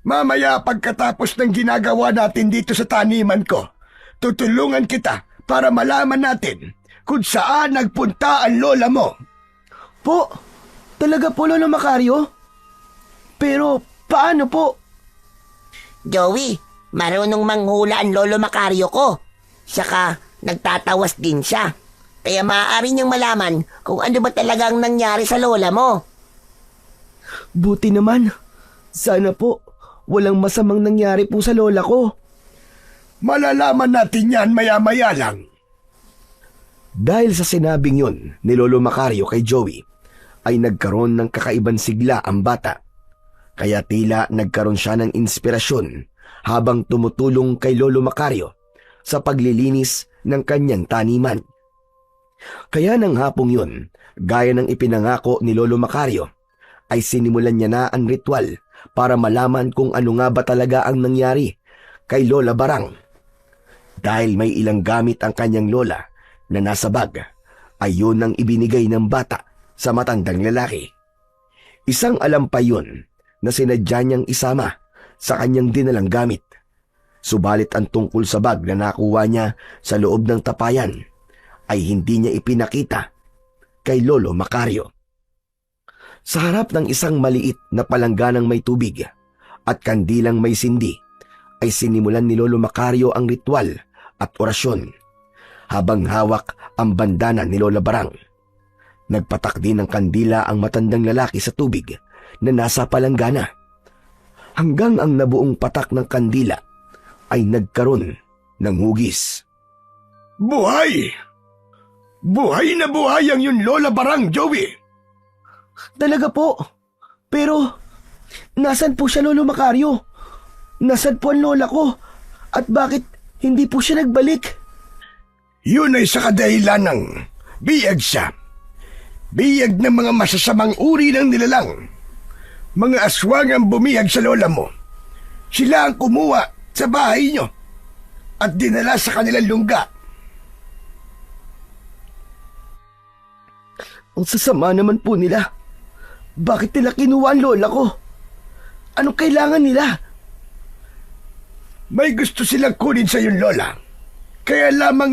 Speaker 4: Mamaya pagkatapos ng ginagawa natin dito sa taniman ko, tutulungan kita para malaman natin kung saan nagpunta ang lola mo.
Speaker 3: Po, talaga po Lolo Macario? Pero paano po?
Speaker 2: Joey, marunong manghula ang Lolo Macario ko. Saka nagtatawas din siya. Kaya maaari niyang malaman kung ano ba talagang nangyari sa lola mo.
Speaker 3: Buti naman. Sana po, walang masamang nangyari po sa lola ko.
Speaker 4: Malalaman natin yan maya-maya lang.
Speaker 1: Dahil sa sinabing yun ni Lolo Macario kay Joey, ay nagkaroon ng kakaibang sigla ang bata. Kaya tila nagkaroon siya ng inspirasyon habang tumutulong kay Lolo Macario sa paglilinis ng kanyang taniman. Kaya ng hapong yun, gaya ng ipinangako ni Lolo Macario, ay sinimulan niya na ang ritual para malaman kung ano nga ba talaga ang nangyari kay Lola Barang. Dahil may ilang gamit ang kanyang lola na nasa bag, ay yun ang ibinigay ng bata sa matandang lalaki. Isang alam pa yun na sinadya niyang isama sa kanyang dinalang gamit. Subalit ang tungkol sa bag na nakuha niya sa loob ng tapayan ay hindi niya ipinakita kay Lolo Macario. Sa harap ng isang maliit na palangganang may tubig at kandilang may sindi, ay sinimulan ni Lolo Macario ang ritual at orasyon habang hawak ang bandana ni Lola Barang. Nagpatak din ng kandila ang matandang lalaki sa tubig na nasa palanggana, hanggang ang nabuong patak ng kandila ay nagkaroon ng hugis.
Speaker 4: Buhay! Buhay na buhay ang yun Lola Barang, Joey!
Speaker 3: Talaga po. Pero, nasan po siya Lolo Macario? Nasan po ang lola ko? At bakit hindi po siya nagbalik?
Speaker 4: Yun ay sa kadahilan ng biyag siya. Biyag ng mga masasamang uri ng nilalang. Mga aswang ang bumiyag sa lola mo. Sila ang kumuha sa bahay nyo at dinala sa kanilang lungga.
Speaker 3: Ang sasama naman po nila. Bakit nila kinuha ang lola ko? Anong kailangan nila?
Speaker 4: May gusto silang kunin sa yung lola. Kaya lamang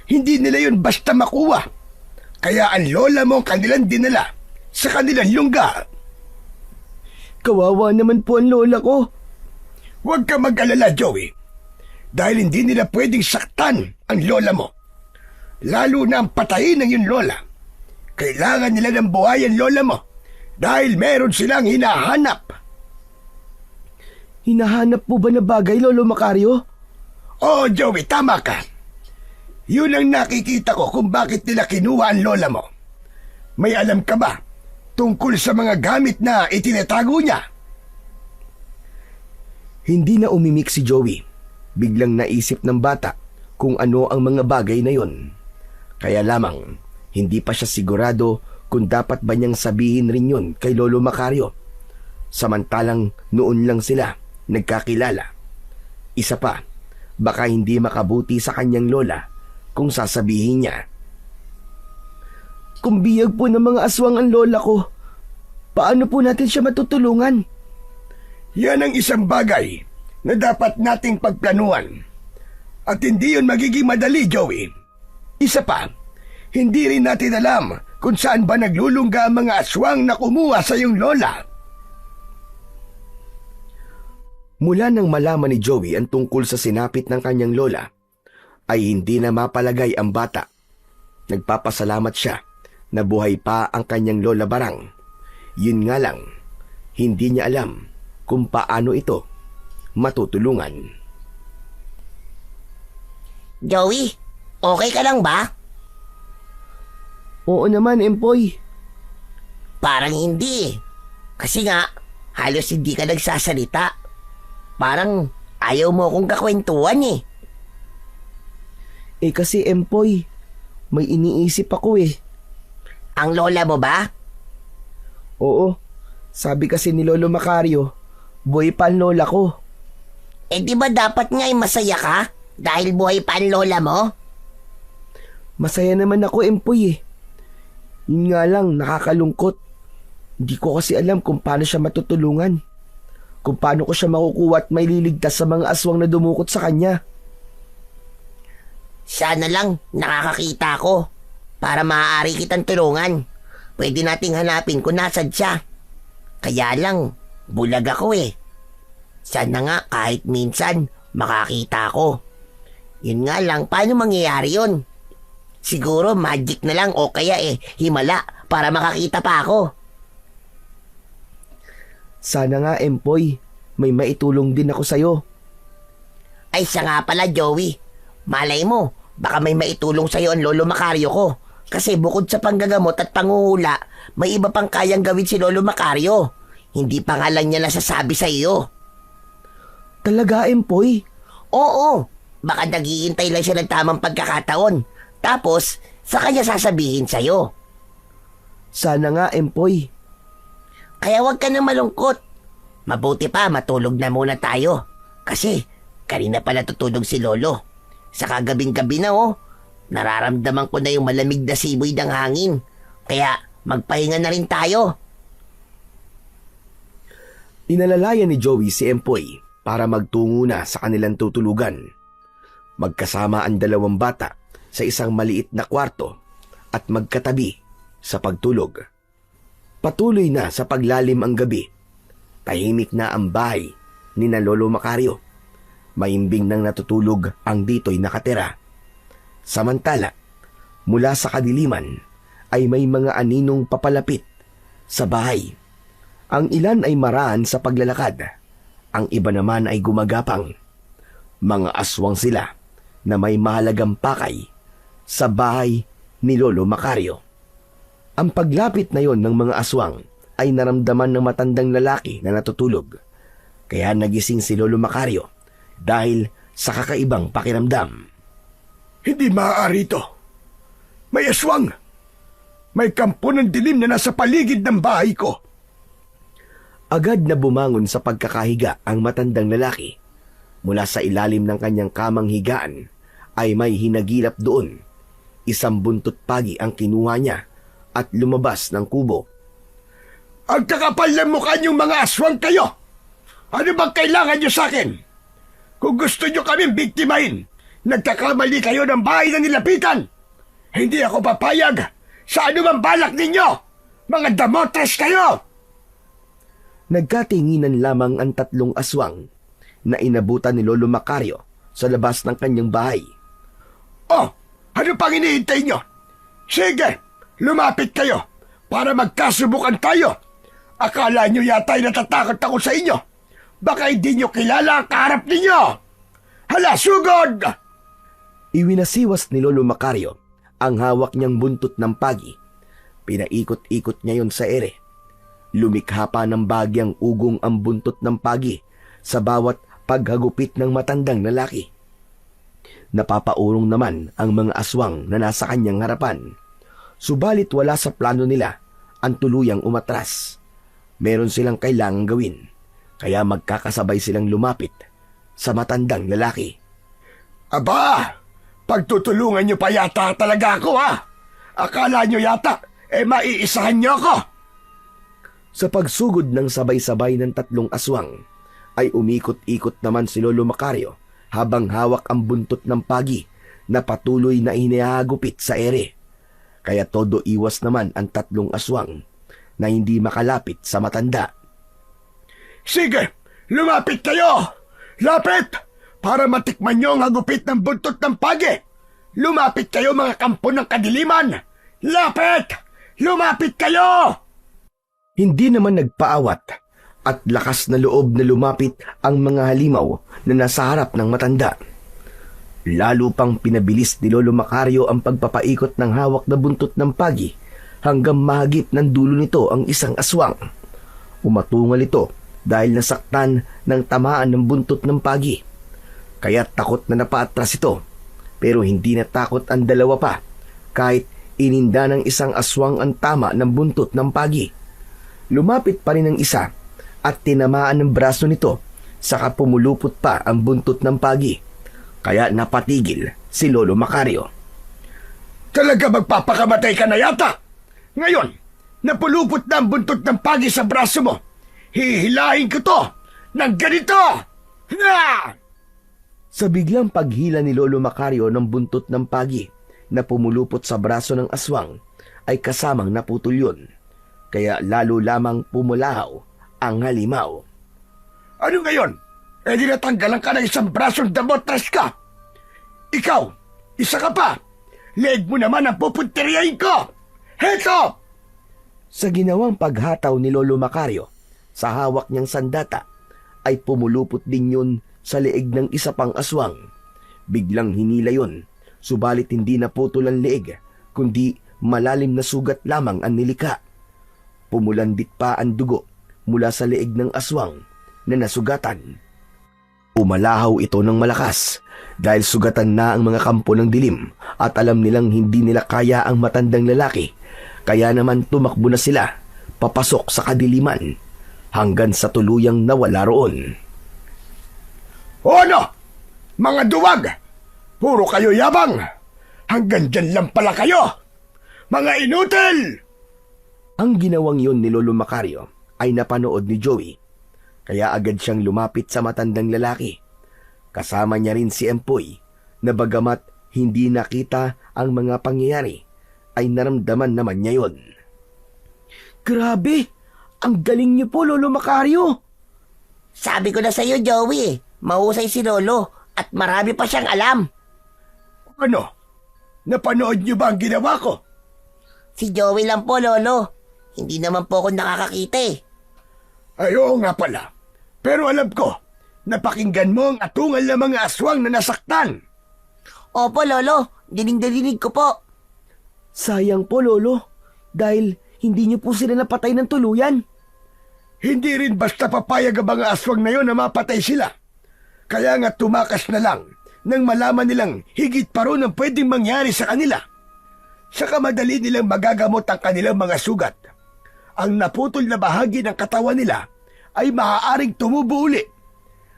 Speaker 4: hindi nila yun basta makuha. Kaya ang lola mo ang kanilang dinala sa kanilang lungga.
Speaker 3: Kawawa naman po ang lola ko.
Speaker 4: Huwag ka mag-alala, Joey. Dahil hindi nila pwedeng saktan ang lola mo. Lalo na ang patayin ng yung lola. Kailangan nila ng buhay ang lola mo dahil meron silang hinahanap.
Speaker 3: Hinahanap po ba na bagay, Lolo Macario?
Speaker 4: Oo, Joey, tama ka. Yun ang nakikita ko kung bakit nila kinuha ang lola mo. May alam ka ba tungkol sa mga gamit na itinatago niya?
Speaker 1: Hindi na umimik si Joey. Biglang naisip ng bata kung ano ang mga bagay na yon. Kaya lamang, hindi pa siya sigurado kung dapat ba niyang sabihin rin yun kay Lolo Macario. Samantalang noon lang sila nagkakilala. Isa pa, baka hindi makabuti sa kanyang lola kung sasabihin niya.
Speaker 3: Kung biyag po ng mga aswang ang lola ko, paano po natin siya matutulungan?
Speaker 4: Yan ang isang bagay na dapat nating pagplanuhan. At hindi yun magiging madali, Joey. Isa pa, hindi rin natin alam kung saan ba naglulungga ang mga aswang na kumuha sa iyong lola.
Speaker 1: Mula nang malaman ni Joey ang tungkol sa sinapit ng kanyang lola, ay hindi na mapalagay ang bata. Nagpapasalamat siya na buhay pa ang kanyang Lola Barang. Yun nga lang, hindi niya alam kung paano ito matutulungan.
Speaker 2: Joey, okay ka lang ba?
Speaker 3: Oo naman, Empoy.
Speaker 2: Parang hindi. Kasi nga, halos hindi ka nagsasalita. Parang ayaw mo akong kakwentuhan eh.
Speaker 3: Eh kasi, Empoy, may iniisip ako eh.
Speaker 2: Ang lola mo ba?
Speaker 3: Oo, sabi kasi ni Lolo Macario, buhay pa ang lola ko.
Speaker 2: Eh di ba dapat nga ay masaya ka? Dahil buhay pa ang lola mo?
Speaker 3: Masaya naman ako, Empoy eh. Yun nga lang, nakakalungkot. Hindi ko kasi alam kung paano siya matutulungan. Kung paano ko siya makukuha at may liligtas sa mga aswang na dumukot sa kanya.
Speaker 2: Sana lang nakakakita ko para maaari kitang tulungan. Pwede nating hanapin kung nasan siya. Kaya lang, bulag ako eh. Sana nga kahit minsan makakita ko. Yun nga lang, paano mangyayari yun? Siguro magic na lang o kaya himala para makakita pa ako.
Speaker 3: Sana nga, Empoy, may maitulong din ako sa'yo.
Speaker 2: Ay siya nga pala, Joey. Malay mo, baka may maitulong sa'yo ang Lolo Macario ko. Kasi bukod sa panggagamot at panguhula, may iba pang kayang gawin si Lolo Macario. Hindi pa nga lang niya nasasabi sa iyo.
Speaker 3: Talaga, Empoy?
Speaker 2: Oo, baka naghihintay lang siya ng tamang pagkakataon. Tapos, sa kanya sasabihin sa'yo.
Speaker 3: Sana nga, Empoy.
Speaker 2: Kaya huwag ka nang malungkot. Mabuti pa matulog na muna tayo. Kasi kanina pa natutulog si Lolo. Sa kagabing-gabi na nararamdaman ko na yung malamig na simoy ng hangin. Kaya magpahinga na rin tayo.
Speaker 1: Inalalayan ni Joey si Empoy para magtungo na sa kanilang tutulugan. Magkasama ang dalawang bata sa isang maliit na kwarto at magkatabi sa pagtulog. Patuloy na sa paglalim ang gabi. Tahimik na ang bahay ni na Lolo Macario. Maimbing nang natutulog ang dito'y nakatira. Samantala, mula sa kadiliman ay may mga aninong papalapit sa bahay. Ang ilan ay maraan sa paglalakad. Ang iba naman ay gumagapang. Mga aswang sila na may mahalagang pakay sa bahay ni Lolo Macario. Ang paglapit na yon ng mga aswang ay naramdaman ng matandang lalaki na natutulog. Kaya nagising si Lolo Macario dahil sa kakaibang pakiramdam.
Speaker 4: Hindi maaari ito. May aswang. May kampo ng dilim na nasa paligid ng bahay ko.
Speaker 1: Agad na bumangon sa pagkakahiga ang matandang lalaki. Mula sa ilalim ng kanyang kamang higaan ay may hinagilap doon. Isang buntot pagi ang kinuha niya at lumabas ng kubo.
Speaker 4: Ang kakapal ng mukha niyong mga aswang kayo! Ano bang kailangan niyo sa akin? Kung gusto niyo kaming biktimahin, nagkakamali kayo ng bahay na nilapitan. Hindi ako papayag sa anumang balak ninyo! Mga damotres kayo!
Speaker 1: Nagkatinginan lamang ang tatlong aswang na inabutan ni Lolo Macario sa labas ng kanyang bahay.
Speaker 4: Oh, ano pang hinihintay niyo? Sige, lumapit kayo para magkasubukan tayo. Akala niyo yata'y natatakot ako sa inyo. Baka hindi niyo kilala ang kaharap ninyo. Hala, sugod!
Speaker 1: Iwinasiwas ni Lolo Macario ang hawak niyang buntot ng pagi. Pinaikot-ikot niya yon sa ere. Lumikha pa ng bagyang ugong ang buntot ng pagi sa bawat paghagupit ng matandang lalaki. Napapaurong naman ang mga aswang na nasa kanyang harapan. Subalit wala sa plano nila ang tuluyang umatras. Meron silang kailangang gawin, kaya magkakasabay silang lumapit sa matandang lalaki.
Speaker 4: Aba, pagtutulungan niyo pa yata talaga ako ha? Akala niyo yata, maiisahan niyo ako?
Speaker 1: Sa pagsugod ng sabay-sabay ng tatlong aswang, ay umikot-ikot naman si Lolo Macario habang hawak ang buntot ng pagi na patuloy na inihagupit sa ere. Kaya todo iwas naman ang tatlong aswang na hindi makalapit sa matanda.
Speaker 4: Sige, lumapit kayo! Lapit! Para matikman niyo ang hagupit ng buntot ng pagi! Lumapit kayo mga kampo ng kadiliman! Lapit! Lumapit kayo!
Speaker 1: Hindi naman nagpaawat at lakas na loob na lumapit ang mga halimaw na nasa harap ng matanda. Lalo pang pinabilis ni Lolo Macario ang pagpapaikot ng hawak na buntot ng pagi hanggang mahagip ng dulo nito ang isang aswang. Umatungal ito dahil nasaktan ng tamaan ng buntot ng pagi. Kaya takot na napaatras ito, pero hindi natakot ang dalawa pa kahit ininda ng isang aswang ang tama ng buntot ng pagi. Lumapit pa rin ang isa at tinamaan ng braso nito, saka pumulupot pa ang buntot ng pagi. Kaya napatigil si Lolo Macario.
Speaker 4: Talaga magpapakamatay ka na yata? Ngayon, napulupot na ang buntot ng pagi sa braso mo. Hihilahin ko to ng ganito! Ha!
Speaker 1: Sa biglang paghila ni Lolo Macario ng buntot ng pagi na pumulupot sa braso ng aswang, ay kasamang naputol yun. Kaya lalo lamang pumulahaw ang halimaw.
Speaker 4: Ano ngayon? Eh di natanggalan ka ng isang brasong damotras ka. Ikaw, isa ka pa. Leeg mo naman ang pupunteriyahin ko. Heto!
Speaker 1: Sa ginawang paghataw ni Lolo Macario sa hawak niyang sandata, ay pumulupot din yun sa leeg ng isa pang aswang. Biglang hinila yun, subalit hindi naputol ang leeg, kundi malalim na sugat lamang ang nilika. Pumulandit pa ang dugo mula sa leeg ng aswang na nasugatan. Umalahaw ito ng malakas dahil sugatan na ang mga kampo ng dilim at alam nilang hindi nila kaya ang matandang lalaki. Kaya naman tumakbo na sila papasok sa kadiliman hanggang sa tuluyang nawala roon.
Speaker 4: O ano? Mga duwag! Puro kayo yabang! Hanggang dyan lang pala kayo! Mga inutil!
Speaker 1: Ang ginawang yun ni Lolo Macario ay napanood ni Joey. Kaya agad siyang lumapit sa matandang lalaki. Kasama niya rin si Empoy na bagamat hindi nakita ang mga pangyayari ay naramdaman naman niya yun.
Speaker 3: Grabe! Ang galing niyo po, Lolo Macario!
Speaker 2: Sabi ko na sa'yo, Joey, mahusay si Lolo at marami pa siyang alam.
Speaker 4: Ano? Napanood niyo ba ang ginawa ko?
Speaker 2: Si Joey lang po, Lolo. Hindi naman po ako nakakakita eh.
Speaker 4: Ay, oo nga pala. Pero alam ko, napakinggan mo ang atungal ng mga aswang na nasaktan.
Speaker 2: Opo, Lolo. Dinig ko po.
Speaker 3: Sayang po, Lolo, dahil hindi niyo po sila napatay ng tuluyan.
Speaker 4: Hindi rin basta papayag ang mga aswang na yon na mapatay sila. Kaya nga tumakas na lang nang malaman nilang higit pa ron ang pwedeng mangyari sa kanila. Saka madali nilang magagamot ang kanilang mga sugat. Ang naputol na bahagi ng katawan nila ay maaaring tumubo uli.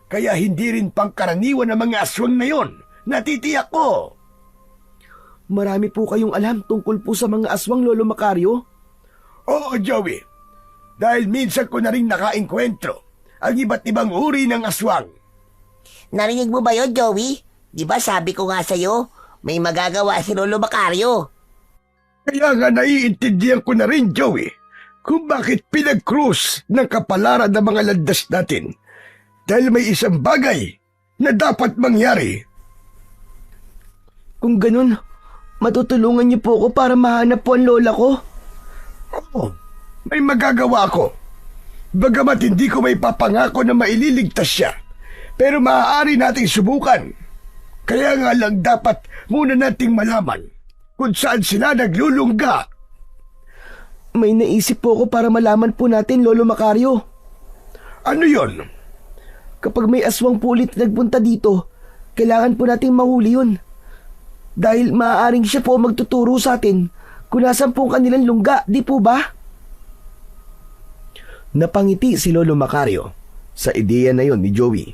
Speaker 4: Kaya hindi rin pangkaraniwan ng mga aswang na yon, natitiyak ko.
Speaker 3: Marami po kayong alam tungkol po sa mga aswang, Lolo Macario.
Speaker 4: Oo, Joey. Dahil minsan ko na rin nakaengkwentro ang iba't ibang uri ng aswang.
Speaker 2: Narinig mo ba yun, Joey? Di ba sabi ko nga sa'yo, may magagawa si Lolo Macario.
Speaker 4: Kaya nga naiintindihan ko na rin, Joey, kung bakit pinag-cruise ng kapalaran ng mga landas natin. Dahil may isang bagay na dapat mangyari.
Speaker 3: Kung ganun, matutulungan niyo po ako para mahanap po ang lola ko.
Speaker 4: Oo, may magagawa ko. Bagamat hindi ko may papangako na maililigtas siya, pero maaari nating subukan. Kaya nga lang dapat muna nating malaman kung saan sila naglulungga.
Speaker 3: May naisip po ako para malaman po natin, Lolo Macario.
Speaker 4: Ano yon?
Speaker 3: Kapag may aswang po ulit nagpunta dito, kailangan po nating mahuli yun. Dahil maaaring siya po magtuturo sa atin kung nasan po ang kanilang lungga, di po ba?
Speaker 1: Napangiti si Lolo Macario sa ideya na yon ni Joey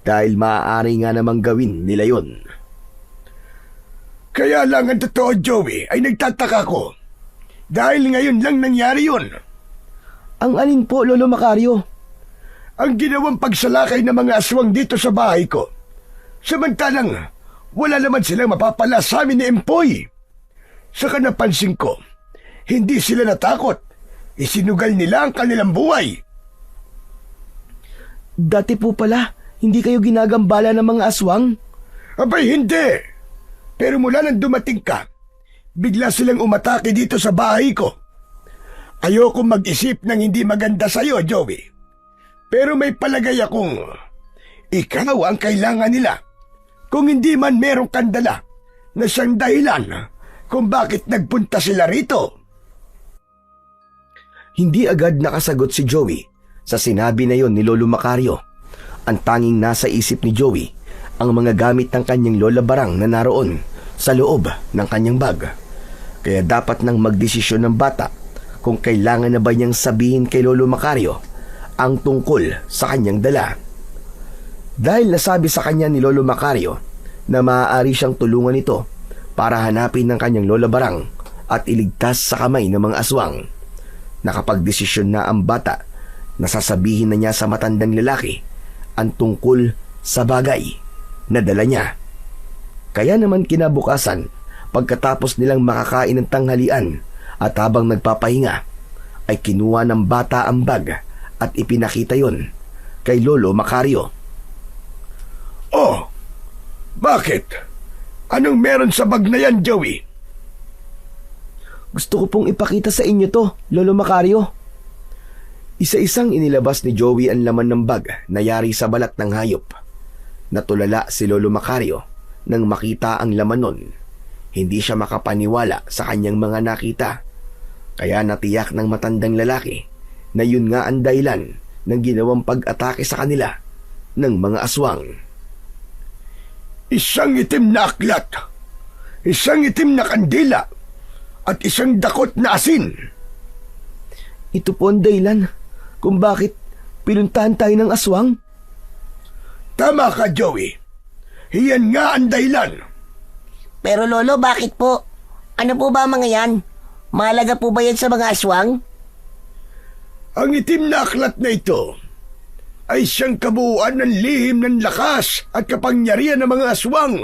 Speaker 1: dahil maaari nga namang gawin nila yon.
Speaker 4: Kaya lang ang totoo, Joey, ay nagtataka ko. Dahil ngayon lang nangyari yun.
Speaker 3: Ang alin po, Lolo Macario?
Speaker 4: Ang ginawang pagsalakay ng mga aswang dito sa bahay ko. Samantalang, wala naman silang mapapala sa amin ni Empoy. Saka napansin ko, hindi sila natakot. Isinugal nila ang kanilang buhay.
Speaker 3: Dati po pala, hindi kayo ginagambala ng mga aswang?
Speaker 4: Abay, hindi. Pero mula nang dumating ka, bigla silang umatake dito sa bahay ko. Ayoko mag-isip ng hindi maganda sa'yo, Joey. Pero may palagay akong ikaw ang kailangan nila. Kung hindi man merong kandala na siyang dahilan kung bakit nagpunta sila rito.
Speaker 1: Hindi agad nakasagot si Joey sa sinabi na yon ni Lolo Macario. Ang tanging nasa isip ni Joey ang mga gamit ng kanyang lola barang na naroon sa loob ng kanyang bag. Kaya dapat nang magdesisyon ng bata kung kailangan na ba niyang sabihin kay Lolo Macario ang tungkol sa kanyang dala. Dahil nasabi sa kanya ni Lolo Macario na maaari siyang tulungan ito para hanapin ng kanyang lola barang at iligtas sa kamay ng mga aswang. Nakapagdesisyon na ang bata na sasabihin na niya sa matandang lalaki ang tungkol sa bagay na dala niya. Kaya naman kinabukasan, pagkatapos nilang makakain ng tanghalian at habang nagpapahinga, ay kinuha ng bata ang bag at ipinakita yon kay Lolo Macario.
Speaker 4: Oh, bakit? Anong meron sa bag na yan, Joey?
Speaker 3: Gusto ko pong ipakita sa inyo to, Lolo Macario.
Speaker 1: Isa-isang inilabas ni Joey ang laman ng bag na yari sa balat ng hayop. Natulala si Lolo Macario nang makita ang laman nun. Hindi siya makapaniwala sa kanyang mga nakita. Kaya natiyak ng matandang lalaki na yun nga ang dahilan ng ginawang pag-atake sa kanila ng mga aswang.
Speaker 4: Isang itim na aklat, isang itim na kandila, at isang dakot na asin.
Speaker 3: Ito po ang dahilan kung bakit pinuntahan tayo ng aswang.
Speaker 4: Tama ka, Joey. Iyan nga ang dahilan.
Speaker 2: Pero Lolo, bakit po? Ano po ba mga yan? Mahalaga po ba yan sa mga aswang?
Speaker 4: Ang itim na aklat na ito ay siyang kabuuan ng lihim ng lakas at kapangyarihan ng mga aswang.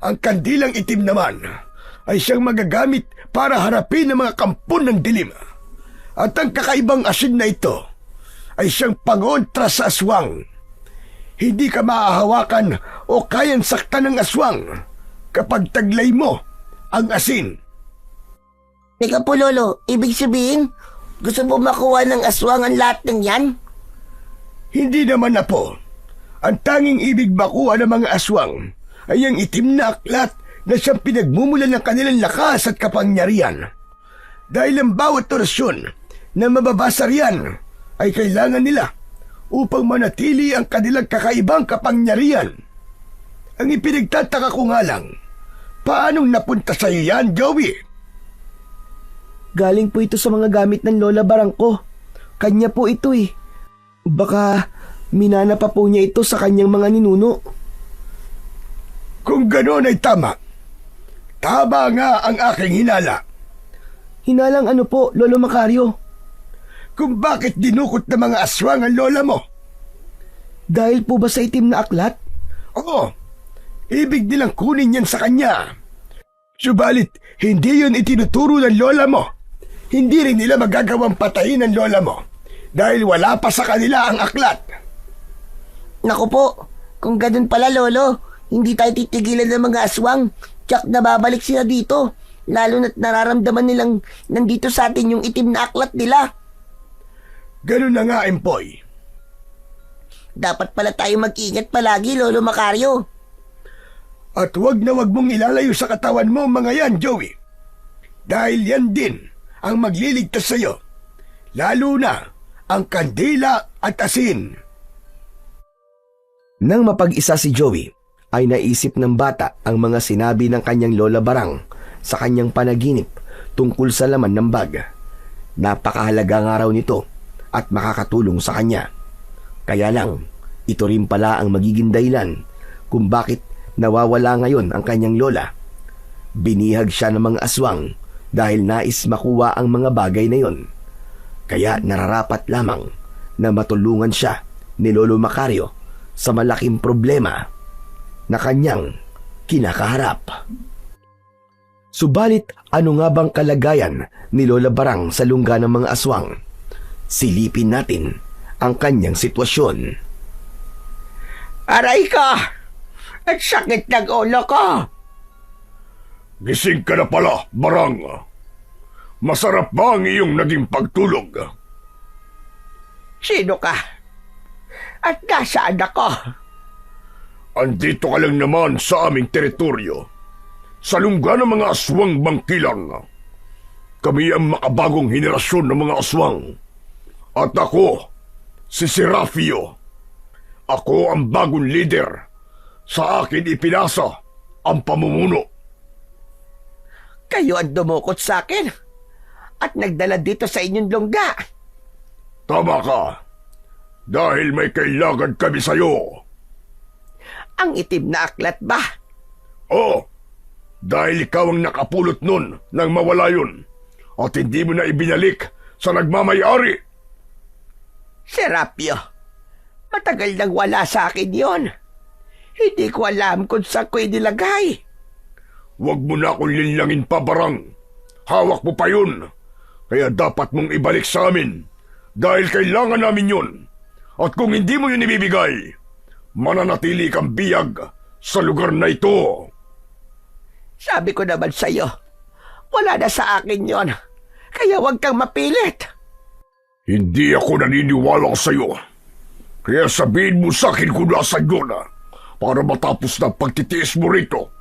Speaker 4: Ang kandilang itim naman ay siyang magagamit para harapin ang mga kampon ng dilim. At ang kakaibang asin na ito ay siyang pangontra sa aswang. Hindi ka maahawakan o kayang saktan ng aswang kapag taglay mo ang asin.
Speaker 2: Teka po Lolo, ibig sabihin, gusto po makuha ng aswang ang lahat ng yan?
Speaker 4: Hindi naman na po. Ang tanging ibig makuha ng mga aswang ay ang itim na aklat na siyang pinagmumulan ng kanilang lakas at kapangyarihan. Dahil ang bawat orasyon na mababasa riyan ay kailangan nila upang manatili ang kanilang kakaibang kapangyarihan. Ang ipinagtataka ko nga lang, paanong napunta sa iyo yan, Joey?
Speaker 3: Galing po ito sa mga gamit ng Lola Barangko. Kanya po ito eh. Baka minana pa po niya ito sa kanyang mga ninuno.
Speaker 4: Kung gano'n ay tama. Tama nga ang aking hinala.
Speaker 3: Hinalang ano po, Lolo Macario?
Speaker 4: Kung bakit dinukot ng mga aswang ang lola mo.
Speaker 3: Dahil po ba sa itim na aklat?
Speaker 4: Oo, ibig nilang kunin yan sa kanya. Subalit, hindi yun itinuturo ng lola mo. Hindi rin nila magagawang patayin ang lola mo dahil wala pa sa kanila ang aklat.
Speaker 2: Naku po, kung ganun pala Lolo, hindi tayo titigilan ng mga aswang. Tsak nababalik sila dito. Lalo na't nararamdaman nilang nandito sa atin yung itim na aklat nila.
Speaker 4: Ganun na nga, Empoy.
Speaker 2: Dapat pala tayo mag-ingat palagi, Lolo Macario.
Speaker 4: At wag na wag mong ilalayo sa katawan mo mga yan, Joey. Dahil yan din ang magliligtas sa'yo. Lalo na ang kandila at asin.
Speaker 1: Nang mapag-isa si Joey, ay naisip ng bata ang mga sinabi ng kanyang Lola Barang sa kanyang panaginip tungkol sa laman ng bag. Napakahalaga nga raw nito at makakatulong sa kanya. Kaya lang, ito rin pala ang magiging dahilan kung bakit nawawala ngayon ang kanyang lola. Binihag siya ng mga aswang dahil nais makuha ang mga bagay na yon. Kaya nararapat lamang na matulungan siya ni Lolo Macario sa malaking problema na kanyang kinakaharap. Subalit, ano nga bang kalagayan ni Lola Barang sa lungga ng mga aswang? Silipin natin ang kanyang sitwasyon.
Speaker 2: Aray ka! At sakit ng ulo ko!
Speaker 4: Gising ka na pala, Barang. Masarap ba ang iyong naging pagtulog?
Speaker 2: Sino ka? At nasaan ako?
Speaker 4: Andito ka lang naman sa aming teritoryo. Sa lungga ng mga aswang bangkilang. Kami ang makabagong henerasyon ng mga aswang. At ako, si Serafio. Ako ang bagong leader. Sa akin ipinasa ang pamumuno.
Speaker 2: Kayo ang dumukot sa akin at nagdala dito sa inyong lungga.
Speaker 4: Tama ka. Dahil may kailangan kami sa'yo.
Speaker 2: Ang itim na aklat ba?
Speaker 4: Oh, Dahil ikaw ang nakapulot nun nang mawala yun at hindi mo na ibinalik sa nagmamayari.
Speaker 2: Serapio, matagal nang wala sa akin yon. Hindi ko alam kung saan ko inilagay.
Speaker 4: Huwag mo na akong linlangin pa, Barang. Hawak mo pa yun. Kaya dapat mong ibalik sa amin dahil kailangan namin yun. At kung hindi mo yun ibibigay, mananatili kang biyag sa lugar na ito.
Speaker 2: Sabi ko naman sa'yo, wala na sa akin yon. Kaya huwag kang mapilit.
Speaker 4: Hindi ako naniniwala sa'yo. Kaya sabihin mo sa akin kung nasan yun para matapos na pagtitiis mo rito.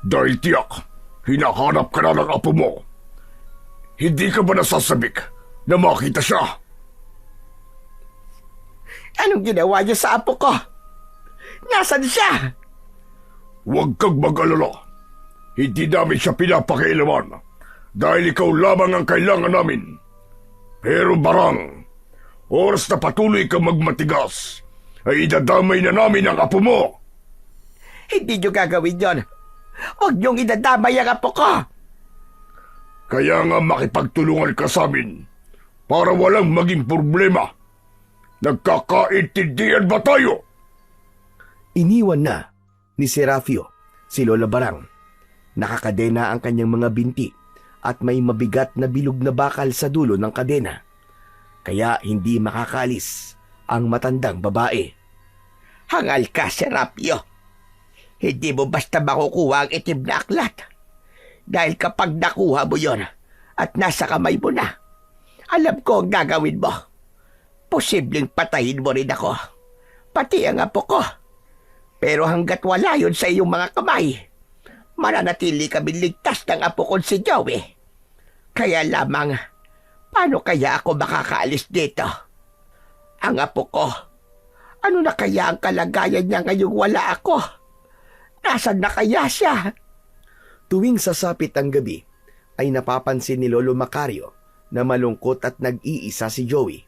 Speaker 4: Dahil tiyak, hinahanap ka na ng apo mo. Hindi ka ba nasasabik na makita siya?
Speaker 2: Anong ginawa niyo sa apo ko? Nasaan siya?
Speaker 4: Huwag kang mag-alala. Hindi namin siya pinapakialaman dahil ikaw lamang ang kailangan namin. Pero Barang, oras na patuloy kang magmatigas, ay idadamay na namin ang apo mo.
Speaker 2: Hindi niyo gagawin yon. Huwag niyong idadamay ang apo ko.
Speaker 4: Kaya nga makipagtulungan ka sa amin para walang maging problema. Nagkakaintindihan ba tayo?
Speaker 1: Iniwan na ni Serapio si Lola Barang. Nakakadena ang kanyang mga binti at may mabigat na bilog na bakal sa dulo ng kadena. Kaya hindi makakaalis ang matandang babae.
Speaker 2: Hangal ka, Serapio. Hindi mo basta makukuha ang itim na aklat. Dahil kapag nakuha mo yon at nasa kamay mo na, alam ko ang gagawin mo. Posibleng patayin mo rin ako. Pati ang apo ko. Pero hanggat wala yun sa iyong mga kamay, mananatili kami ligtas ng apo ko si Joey. Kaya lamang, paano kaya ako makakaalis dito? Ang apo ko, ano na kaya ang kalagayan niya ngayong wala ako? Nasaan na kaya siya?
Speaker 1: Tuwing sasapit ang gabi, ay napapansin ni Lolo Macario na malungkot at nag-iisa si Joey.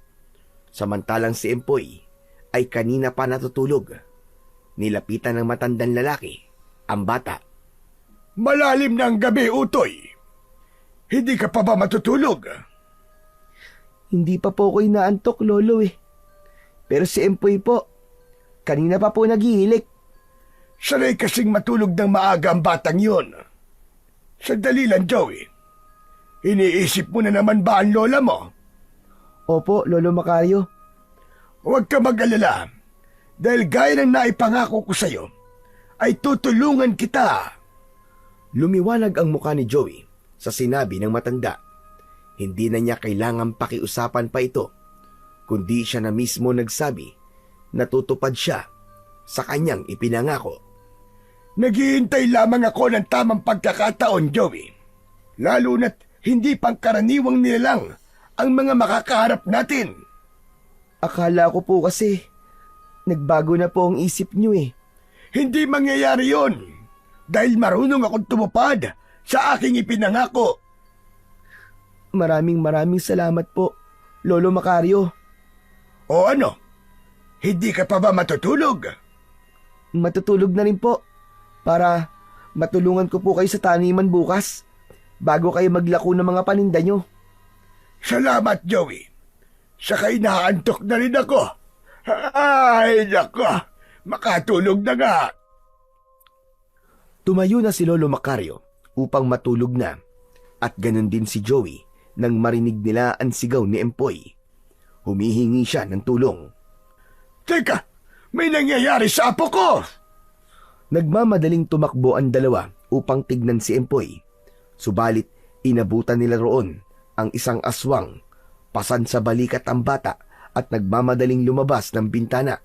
Speaker 1: Samantalang si Empoy ay kanina pa natutulog. Nilapitan ng matandang lalaki ang bata.
Speaker 4: Malalim na ang gabi, Utoy. Hindi ka pa ba matutulog?
Speaker 3: Hindi pa po ako inaantok, Lolo eh. Pero si Empoy po, kanina pa po naghihilik.
Speaker 4: Sanay kasing matulog ng maaga ang batang yun. Sandali lang, Joey. Iniisip mo na naman ba ang lola mo?
Speaker 3: Opo, Lolo Macario.
Speaker 4: Huwag ka mag-alala. Dahil gaya ng naipangako ko sa'yo, ay tutulungan kita.
Speaker 1: Lumiwanag ang mukha ni Joey sa sinabi ng matanda. Hindi na niya kailangang pakiusapan pa ito, kundi siya na mismo nagsabi na tutupad siya sa kanyang ipinangako.
Speaker 4: Naghihintay lamang ako ng tamang pagkakataon, Joey. Lalo na't hindi pangkaraniwang nilalang ang mga makakaharap natin.
Speaker 3: Akala ko po kasi, nagbago na po ang isip niyo eh.
Speaker 4: Hindi mangyayari yon dahil marunong akong tumupad sa aking ipinangako.
Speaker 3: Maraming salamat po, Lolo Macario.
Speaker 4: O ano? Hindi ka pa ba matutulog?
Speaker 3: Matutulog na rin po para matulungan ko po kayo sa taniman bukas bago kayo maglako ng mga paninda nyo.
Speaker 4: Salamat, Joey. Saka inaantok na rin ako. Ay, nako. Makatulog na nga.
Speaker 1: Tumayo na si Lolo Macario upang matulog na at ganun din si Joey nang marinig nila ang sigaw ni Empoy. Humihingi siya ng tulong.
Speaker 4: Teka, may nangyayari sa apo ko!
Speaker 1: Nagmamadaling tumakbo ang dalawa upang tignan si Empoy. Subalit inabutan nila roon ang isang aswang, pasan sa balikat ang bata at nagmamadaling lumabas ng bintana.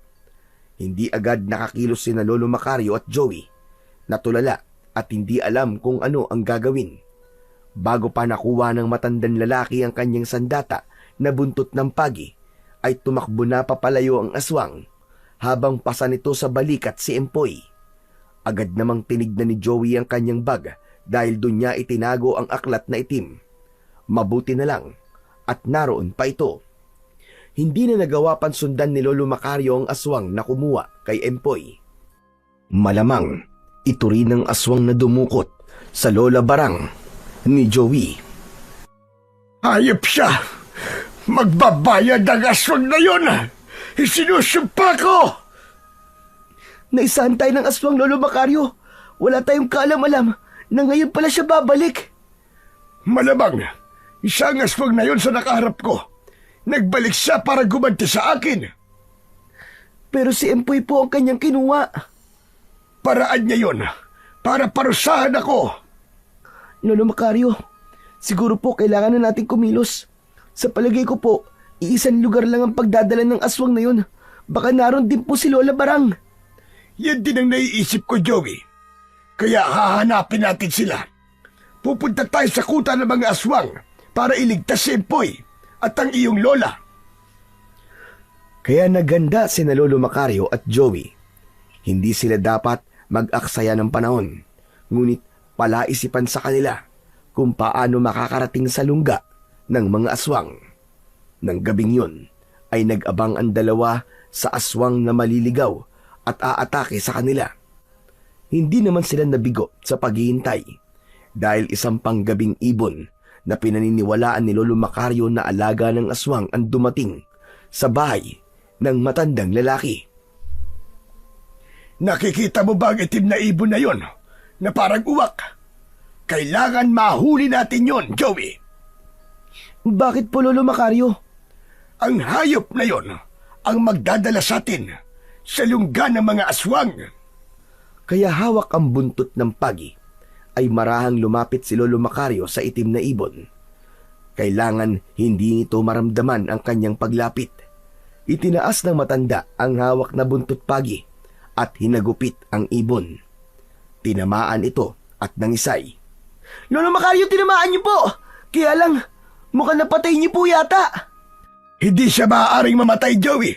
Speaker 1: Hindi agad nakakilos sina Lolo Macario at Joey. Natulala at hindi alam kung ano ang gagawin. Bago pa nakuha ng matandang lalaki ang kanyang sandata na buntot ng pagi, ay tumakbo na papalayo ang aswang habang pasa nito sa balikat si Empoy. Agad namang tinignan ni Joey ang kanyang bag dahil doon niya itinago ang aklat na itim. Mabuti na lang at naroon pa ito. Hindi na nagawa pang sundan ni Lolo Macario ang aswang na kumuha kay Empoy. Malamang ito rin ang aswang na dumukot sa Lola Barang ni Joey.
Speaker 4: Hayop siya! Magbabayad ang aswang na yun! Isinusumpa ko!
Speaker 3: Naisahan tayo ng aswang, Lolo Macario. Wala tayong kaalam-alam na ngayon pala siya babalik.
Speaker 4: Malamang, isang aswang na yun sa nakaharap ko. Nagbalik siya para gumanti sa akin.
Speaker 3: Pero si Empoy po ang kanyang kinuha.
Speaker 4: Paraan niya yun para parusahan ako.
Speaker 3: Lolo Macario, siguro po kailangan na natin kumilos. Sa palagay ko po, iisang lugar lang ang pagdadala ng aswang na yun. Baka naroon din po si Lola Barang.
Speaker 4: Yan din ang naiisip ko, Joey. Kaya hahanapin natin sila. Pupunta tayo sa kuta ng mga aswang para iligtas si Empoy at ang iyong lola.
Speaker 1: Kaya naganda sina Lolo Macario at Joey. Hindi sila dapat mag-aksaya ng panahon, ngunit palaisipan sa kanila kung paano makakarating sa lungga ng mga aswang. Nang gabing yun ay nag-abang ang dalawa sa aswang na maliligaw at aatake sa kanila. Hindi naman sila nabigo sa paghihintay dahil isang panggabing ibon na pinaniniwalaan ni Lolo Macario na alaga ng aswang ang dumating sa bahay ng matandang lalaki.
Speaker 4: Nakikita mo ba ang itim na ibon na yon na parang uwak? Kailangan mahuli natin yon, Joey.
Speaker 3: Bakit po, Lolo Macario?
Speaker 4: Ang hayop na yon ang magdadala sa atin sa lungga ng mga aswang.
Speaker 1: Kaya hawak ang buntot ng pagi ay marahang lumapit si Lolo Macario sa itim na ibon. Kailangan hindi nito maramdaman ang kanyang paglapit. Itinaas ng matanda ang hawak na buntot pagi at hinagupit ang ibon. Tinamaan ito at nangisay.
Speaker 3: Lolo Macario, tinamaan niyo po! Kaya lang, mukhang napatay niyo po yata.
Speaker 4: Hindi siya maaaring mamatay, Joey.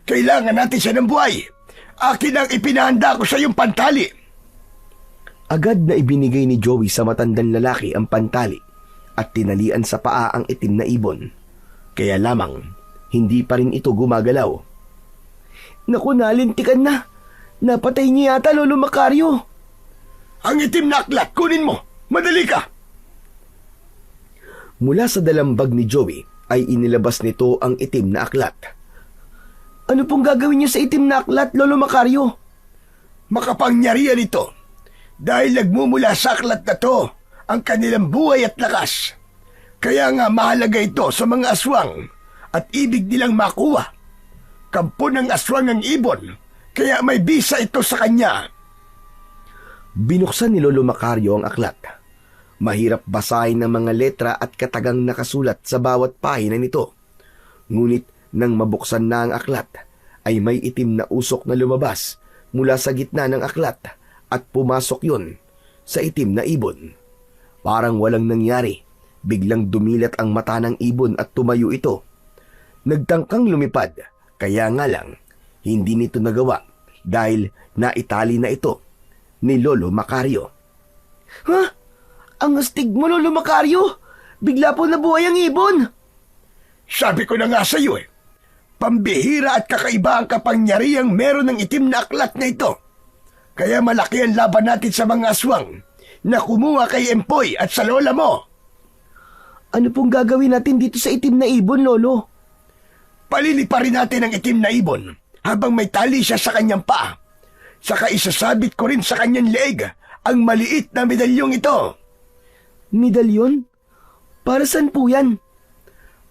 Speaker 4: Kailangan natin siya ng buhay. Akin ang ipinahanda ko sa iyong pantali.
Speaker 1: Agad na ibinigay ni Joey sa matandang lalaki ang pantali at tinalian sa paa ang itim na ibon. Kaya lamang, hindi pa rin ito gumagalaw.
Speaker 3: Naku, nalintikan na. Napatay niyo yata, Lolo Macario.
Speaker 4: Ang itim na aklat, kunin mo. Madali ka.
Speaker 1: Mula sa dalambag ni Joey ay inilabas nito ang itim na aklat.
Speaker 3: Ano pong gagawin niyo sa itim na aklat, Lolo Macario?
Speaker 4: Makapangyarihan ito dahil nagmumula sa aklat na to ang kanilang buhay at lakas. Kaya nga mahalaga ito sa mga aswang at ibig nilang makuha. Kampo ng aswang ang ibon, kaya may bisa ito sa kanya.
Speaker 1: Binuksan ni Lolo Macario ang aklat. Mahirap basahin ng mga letra at katagang nakasulat sa bawat pahina nito. Ngunit nang mabuksan na ang aklat, ay may itim na usok na lumabas mula sa gitna ng aklat at pumasok yun sa itim na ibon. Parang walang nangyari, biglang dumilat ang mata ng ibon at tumayo ito. Nagtangkang lumipad, kaya nga lang, hindi nito nagawa dahil naitali na ito ni Lolo Macario.
Speaker 3: Ha? Ang astig mo, Lolo Macario! Bigla po nabuhay ang ibon!
Speaker 4: Sabi ko na nga sa iyo pambihira at kakaiba ang kapangyarihang meron ng itim na aklat na ito. Kaya malaki ang laban natin sa mga aswang na kumuha kay Empoy at sa lola mo.
Speaker 3: Ano pong gagawin natin dito sa itim na ibon, Lolo?
Speaker 4: Paliliparin natin ang itim na ibon habang may tali siya sa kanyang paa. Saka isasabit ko rin sa kanyang leeg ang maliit na medalyong ito.
Speaker 3: Medalyon? Para saan po yan?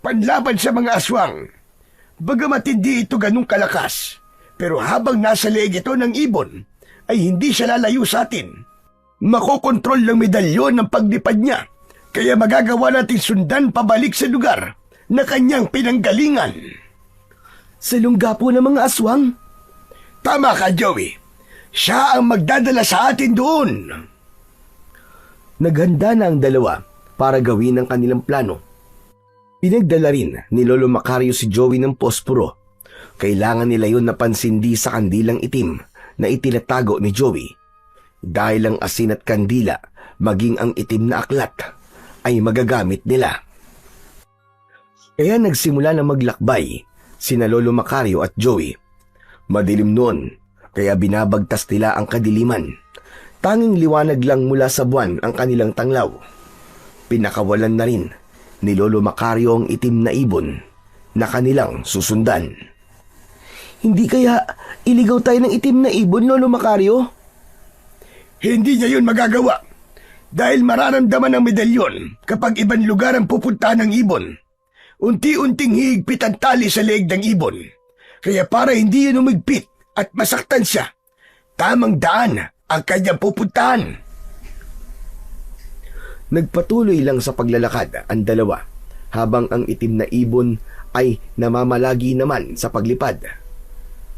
Speaker 4: Panlaban sa mga aswang. Bagamat hindi ito ganung kalakas, pero habang nasa leeg ito ng ibon, ay hindi siya lalayo sa atin. Makokontrol ng medalyon ng paglipad niya, kaya magagawa natin sundan pabalik sa lugar na kanyang pinanggalingan.
Speaker 3: Sa lungga po ng mga aswang?
Speaker 4: Tama ka, Joey. Siya ang magdadala sa atin doon.
Speaker 1: Naghanda na ang dalawa para gawin ang kanilang plano. Pinagdala rin ni Lolo Macario si Joey ng posporo. Kailangan nila yun na pansindi sa kandilang itim na itinatago ni Joey. Dahil ang asin at kandila, maging ang itim na aklat, ay magagamit nila. Kaya nagsimula na maglakbay sina Lolo Macario at Joey. Madilim noon, kaya binabagtas nila ang kadiliman. Tanging liwanag lang mula sa buwan ang kanilang tanglaw. Pinakawalan na rin ni Lolo Macario ang itim na ibon na kanilang susundan.
Speaker 3: Hindi kaya iligaw tayo ng itim na ibon, Lolo Macario?
Speaker 4: Hindi niya yun magagawa dahil mararamdaman ng medalyon kapag ibang lugar ang pupuntahan ng ibon. Unti-unting higpit ang tali sa leeg ng ibon. Kaya para hindi yun umigpit at masaktan siya, tamang daan ang kanyang pupuntahan.
Speaker 1: Nagpatuloy lang sa paglalakad ang dalawa habang ang itim na ibon ay namamalagi naman sa paglipad.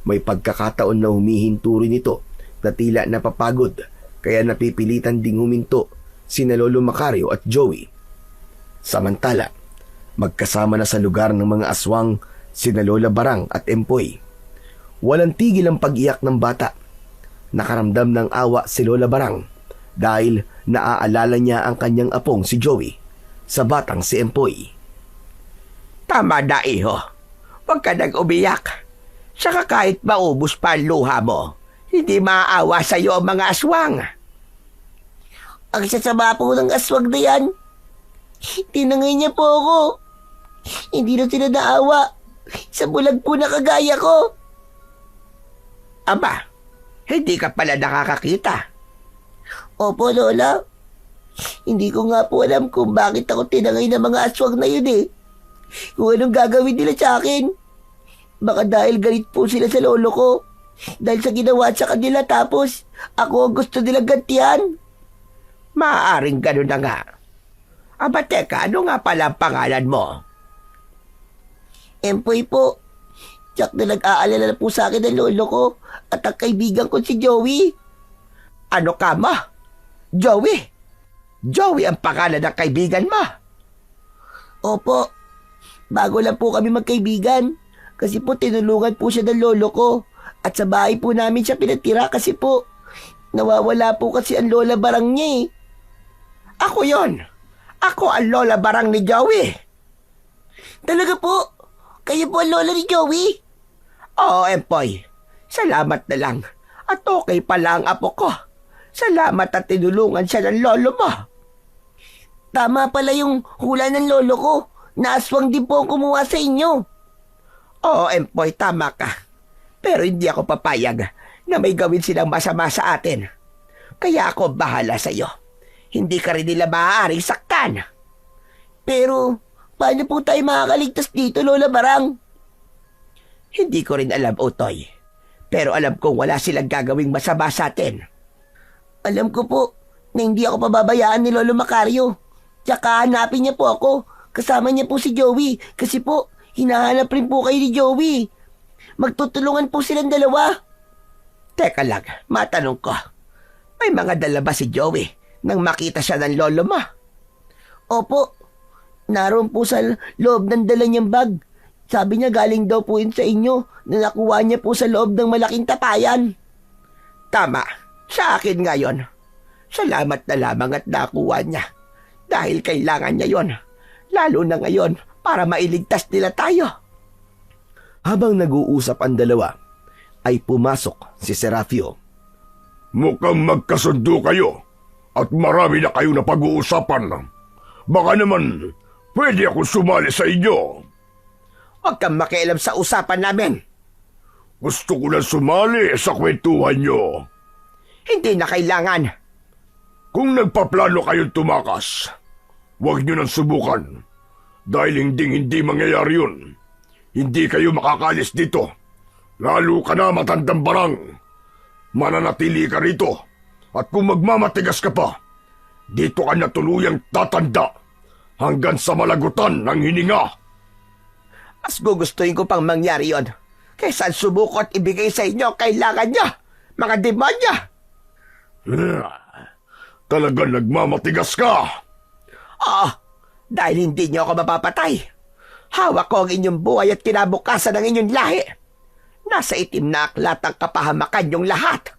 Speaker 1: May pagkakataon na humihinto rin ito na tila napapagod kaya napipilitan ding huminto sina Lolo Macario at Joey. Samantala, magkasama na sa lugar ng mga aswang sina Lola Barang at Empoy. Walang tigil ang pag-iyak ng bata. Nakaramdam ng awa si Lola Barang dahil naaalala niya ang kanyang apong si Joey sa batang si Empoy.
Speaker 2: Tama na, iho. Huwag ka nang umiyak. Saka kahit maubos pa ang luha mo, hindi maaawa sa iyo ang mga aswang.
Speaker 5: Ang sasama po ng aswang na yan. Tinangay niya po ako. Hindi na sila naawa sa bulag po na kagaya ko.
Speaker 2: Aba, hindi ka pala nakakakita.
Speaker 5: Opo, Lola. Hindi ko nga po alam kung bakit ako tinangay ng mga aswang na yun eh. Kung anong gagawin nila sa akin. Baka dahil galit po sila sa lolo ko. Dahil sa ginawa sa kanila tapos ako ang gusto nilang gantihan.
Speaker 2: Maaaring gano'n na nga. Aba, teka, ano nga pala ang pangalan mo?
Speaker 5: Empoy po. Tsak na nag-aalala na po sa akin ng lolo ko at ang kaibigan ko si Joey.
Speaker 2: Ano ka mo? Joey? Joey ang pangalan ng kaibigan mo?
Speaker 5: Opo. Bago lang po kami magkaibigan. Kasi po tinulungan po siya ng lolo ko. At sa bahay po namin siya pinatira kasi po nawawala po kasi ang Lola Barang niya eh.
Speaker 2: Ako yon. Ako ang Lola Barang ni Joey.
Speaker 5: Talaga po? Kayo po ang lola ni Joey?
Speaker 2: Oo, Empoy. Salamat na lang. At okay pala ang apo ko. Salamat at tinulungan siya ng lolo mo.
Speaker 5: Tama pala yung hula ng lolo ko. Naaswang din po ang kumuha sa inyo.
Speaker 2: Oo, Empoy, tama ka. Pero hindi ako papayag na may gawin silang masama sa atin. Kaya ako bahala sa iyo. Hindi ka rin nila maaaring saktan.
Speaker 5: Pero paano po tayo makakaligtas dito, Lola Barang?
Speaker 2: Hindi ko rin alam, Utoy. Pero alam kong wala silang gagawing masama sa atin.
Speaker 5: Alam ko po na hindi ako pababayaan ni Lolo Macario. Tsaka hanapin niya po ako. Kasama niya po si Joey. Kasi po, hinahanap rin po kayo ni Joey. Magtutulungan po silang dalawa.
Speaker 2: Teka lang, matanong ko. May mga dala ba si Joey nang makita siya ng lolo mo?
Speaker 5: Opo, naroon po sa loob ng dala niyang bag. Sabi niya galing daw po yun sa inyo na nakuha niya po sa loob ng malaking tapayan.
Speaker 2: Tama, sa akin ngayon. Salamat na lamang at nakuha niya. Dahil kailangan niya yon. Lalo na ngayon para mailigtas nila tayo.
Speaker 1: Habang nag-uusap ang dalawa, ay pumasok si Serafio.
Speaker 4: Mukhang magkasundo kayo at marami na kayo na pag-uusapan. Baka naman pwede ako sumali sa inyo.
Speaker 2: Huwag kang makialam sa usapan namin.
Speaker 4: Gusto ko lang sumali sa kwentuhan nyo.
Speaker 2: Hindi na kailangan.
Speaker 4: Kung nagpaplano kayong tumakas, huwag nyo nang subukan. Dahil hindi mangyayari yun. Hindi kayo makakalis dito. Lalo ka na matandang barang. Mananatili ka rito. At kung magmamatigas ka pa, dito ka na tuluyang tatanda hanggang sa malagutan ng hininga.
Speaker 2: Mas gugustuhin ko pang mangyari yon kaysa subuko at ibigay sa inyo kailangan niya, mga demonyo.
Speaker 4: Talagang nagmamatigas ka.
Speaker 2: Oo, dahil hindi niyo ako mapapatay. Hawak ko ang inyong buhay at kinabukasan ng inyong lahi. Nasa itim na aklat ang kapahamakan yung lahat.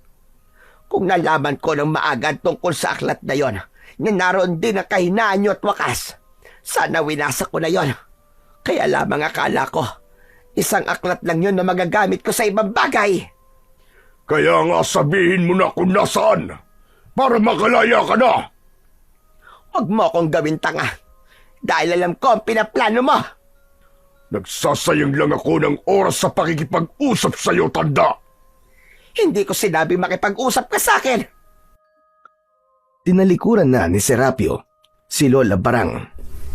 Speaker 2: Kung nalaman ko ng maaga tungkol sa aklat na yon, na naroon din ang kahinaan niyo at wakas, sana winasa ko na yon. Kaya lamang akala ko, isang aklat lang yun na magagamit ko sa ibang bagay.
Speaker 4: Kaya nga sabihin mo na kung nasaan. para makalaya ka na.
Speaker 2: Huwag mo akong gawin tanga. Dahil alam ko ang pinaplano mo.
Speaker 4: Nagsasayang lang ako ng oras sa pakikipag-usap sa'yo, tanda.
Speaker 2: Hindi ko sinabi makipag-usap ka sa akin.
Speaker 1: Tinalikuran na ni Serapio si Lola Barang.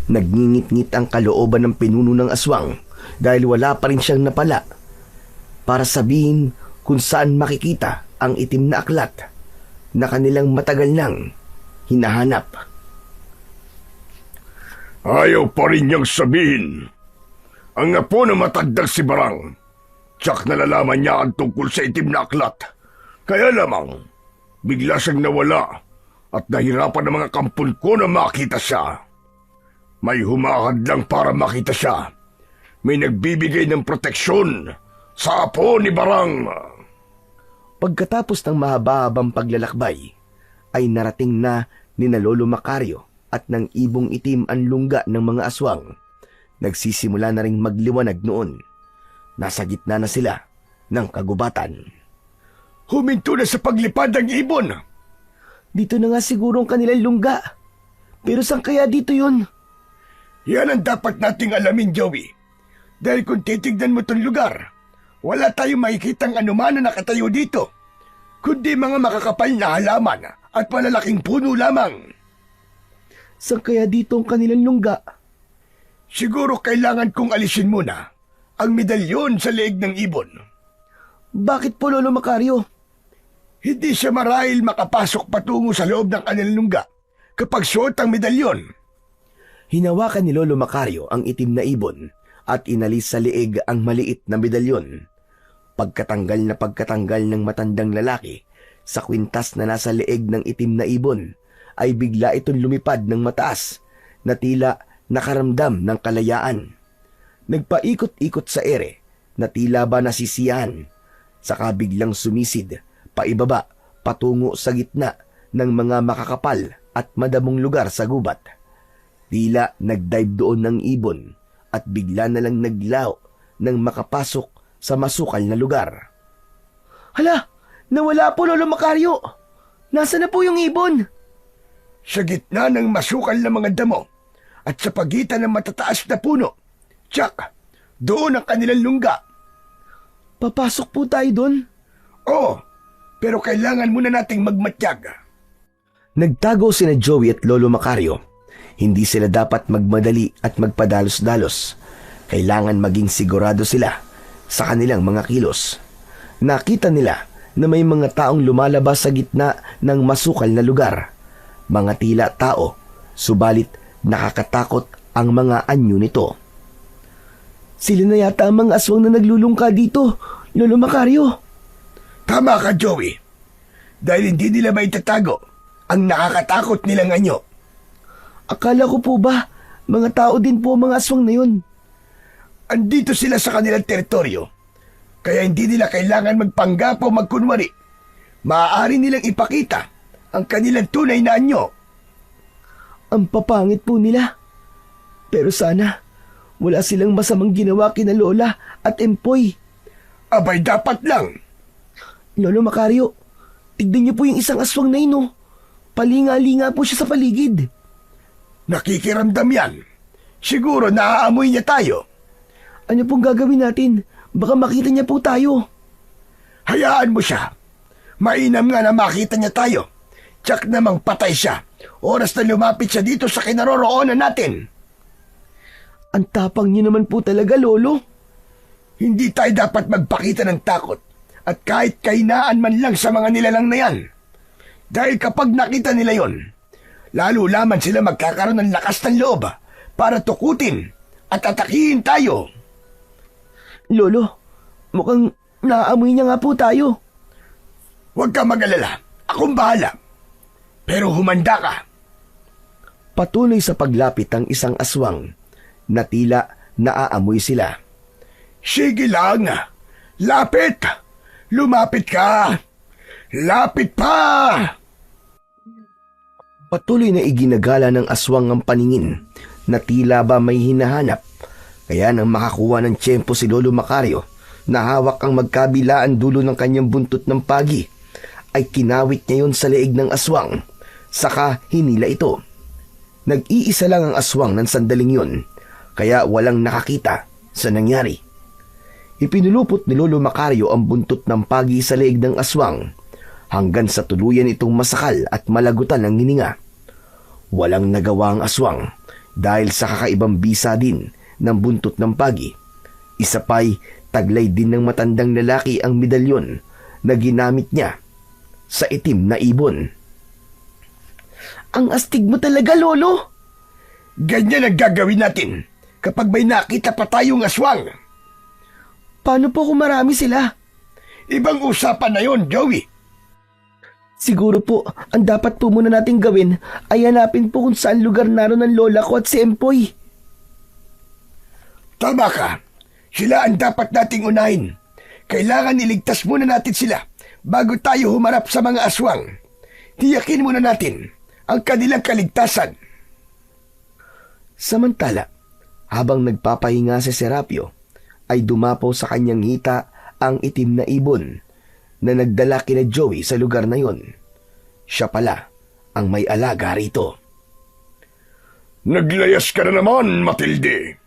Speaker 1: Nagngingit-ngit ang kalooban ng pinuno ng aswang dahil wala pa rin siyang napala para sabihin kung saan makikita ang itim na aklat na kanilang matagal nang hinahanap.
Speaker 4: Ayaw pa rin niyang sabihin. Ang apo na matagdag si Barang. Tsak nalalaman niya ang tungkol sa itim na aklat. Kaya lamang, bigla siyang nawala at nahirapan ng mga kampon ko na makita siya. May humahad lang para makita siya. May nagbibigay ng proteksyon sa apo ni Barang.
Speaker 1: Pagkatapos ng mahaba-habang paglalakbay, ay narating na ni na Lolo Macario at ng ibong itim ang lungga ng mga aswang. Nagsisimula na ring magliwanag noon. Nasa gitna na sila ng kagubatan.
Speaker 4: Huminto na sa paglipad ang ibon.
Speaker 3: Dito na nga siguro ang kanilang lungga. Pero saan kaya dito yun?
Speaker 4: Yan ang dapat nating alamin, Joey. Dahil kung titignan mo itong lugar, wala tayong makikitang anuman na nakatayo dito, kundi mga makakapal na halaman at malalaking puno lamang.
Speaker 3: Saan kaya dito ang kanilang lungga?
Speaker 4: Siguro kailangan kong alisin muna ang medalyon sa leeg ng ibon.
Speaker 3: Bakit po, Lolo Macario?
Speaker 4: Hindi siya marahil makapasok patungo sa loob ng kanilang lungga kapag suot ang medalyon.
Speaker 1: Hinawakan ni Lolo Macario ang itim na ibon at inalis sa leeg ang maliit na medalyon. Pagkatanggal ng matandang lalaki sa kwintas na nasa leeg ng itim na ibon, ay bigla itong lumipad ng mataas na tila nakaramdam ng kalayaan. Nagpaikot-ikot sa ere na tila ba nasisiyahan, saka biglang sumisid paibaba patungo sa gitna ng mga makakapal at madamong lugar sa gubat. Tila nagdive doon ng ibon at bigla na lang naglaw nang makapasok sa masukal na lugar.
Speaker 3: Hala! Nawala po, Lolo Macario! Nasaan na po yung ibon?
Speaker 4: Sa gitna ng masukal na mga damo at sa pagitan ng matataas na puno, tsak, doon ang kanilang lungga.
Speaker 3: Papasok po tayo doon?
Speaker 4: Oo, pero kailangan muna nating magmatyag.
Speaker 1: Nagtago sina Joey at Lolo Macario. Hindi sila dapat magmadali at magpadalos-dalos. Kailangan maging sigurado sila sa kanilang mga kilos. Nakita nila na may mga taong lumalabas sa gitna ng masukal na lugar. Mga tila tao, subalit nakakatakot ang mga anyo nito.
Speaker 3: Sila na yata ang mga aswang na naglulungka dito, Lolo Macario.
Speaker 4: Tama ka, Joey. Dahil hindi nila maitatago ang nakakatakot nilang anyo.
Speaker 3: Akala ko po ba, mga tao din po ang mga aswang na yun.
Speaker 4: Andito sila sa kanilang teritoryo, kaya hindi nila kailangan magpanggap o magkunwari. Maaari nilang ipakita ang kanilang tunay na anyo.
Speaker 3: Ang papangit po nila. Pero sana, wala silang masamang ginawa kina Lola at Empoy.
Speaker 4: Abay, dapat lang.
Speaker 3: Lolo Macario, tignan niyo po yung isang aswang na yun, oh. Palinga-linga po siya sa paligid.
Speaker 4: Nakikiramdam yan. Siguro naaamoy niya tayo.
Speaker 3: Ano pong gagawin natin? Baka makita niya po tayo.
Speaker 4: Hayaan mo siya. Mainam nga na makita niya tayo. Tsak namang patay siya. Oras na lumapit siya dito sa kinaroroonan natin.
Speaker 3: Ang tapang niyo naman po talaga, Lolo.
Speaker 4: Hindi tayo dapat magpakita ng takot at kahit kahinaan man lang sa mga nilalang na yan. Dahil kapag nakita nila yon, lalo lamang sila magkakaroon ng lakas ng loob para tukutin at atakihin tayo.
Speaker 3: Lolo, mukhang naaamoy niya nga po tayo.
Speaker 4: Huwag ka mag-alala. Akong bahala. Pero humanda ka.
Speaker 1: Patuloy sa paglapit ang isang aswang na tila naaamoy sila.
Speaker 4: Sige lang. Lapit. Lumapit ka. Lapit pa.
Speaker 1: Patuloy na iginagala ng aswang ang paningin na tila ba may hinahanap. Kaya nang makakuha ng tiyempo si Lolo Macario, na hawak ang magkabilaan dulo ng kanyang buntot ng pagi, ay kinawit niya yon sa leeg ng aswang, saka hinila ito. Nag-iisa lang ang aswang ng sandaling yun, kaya walang nakakita sa nangyari. Ipinulupot ni Lolo Macario ang buntot ng pagi sa leeg ng aswang hanggang sa tuluyan itong masakal at malagutan ng hininga. Walang nagawa ang aswang dahil sa kakaibang bisa din ng buntot ng pagi. Isa pa'y taglay din ng matandang lalaki ang medalyon na ginamit niya sa itim na ibon.
Speaker 3: Ang astig mo talaga, Lolo.
Speaker 2: Ganyan ang gagawin natin kapag may nakita pa tayong aswang.
Speaker 3: Paano po kung marami sila?
Speaker 2: Ibang usapan na yon, Joey.
Speaker 3: Siguro po, ang dapat po muna nating gawin ay hanapin po kung saan lugar naroon ng lola ko at si Empoy.
Speaker 2: Tama ka. Sila ang dapat nating unahin. Kailangan iligtas muna natin sila bago tayo humarap sa mga aswang. Tiyakin muna natin ang kanilang kaligtasan.
Speaker 1: Samantala, habang nagpapahinga si Serapio, ay dumapaw sa kanyang hita ang itim na ibon na nagdala kina Joey sa lugar na yon. Siya pala ang may alaga rito.
Speaker 4: Naglayas ka na naman, Matilde.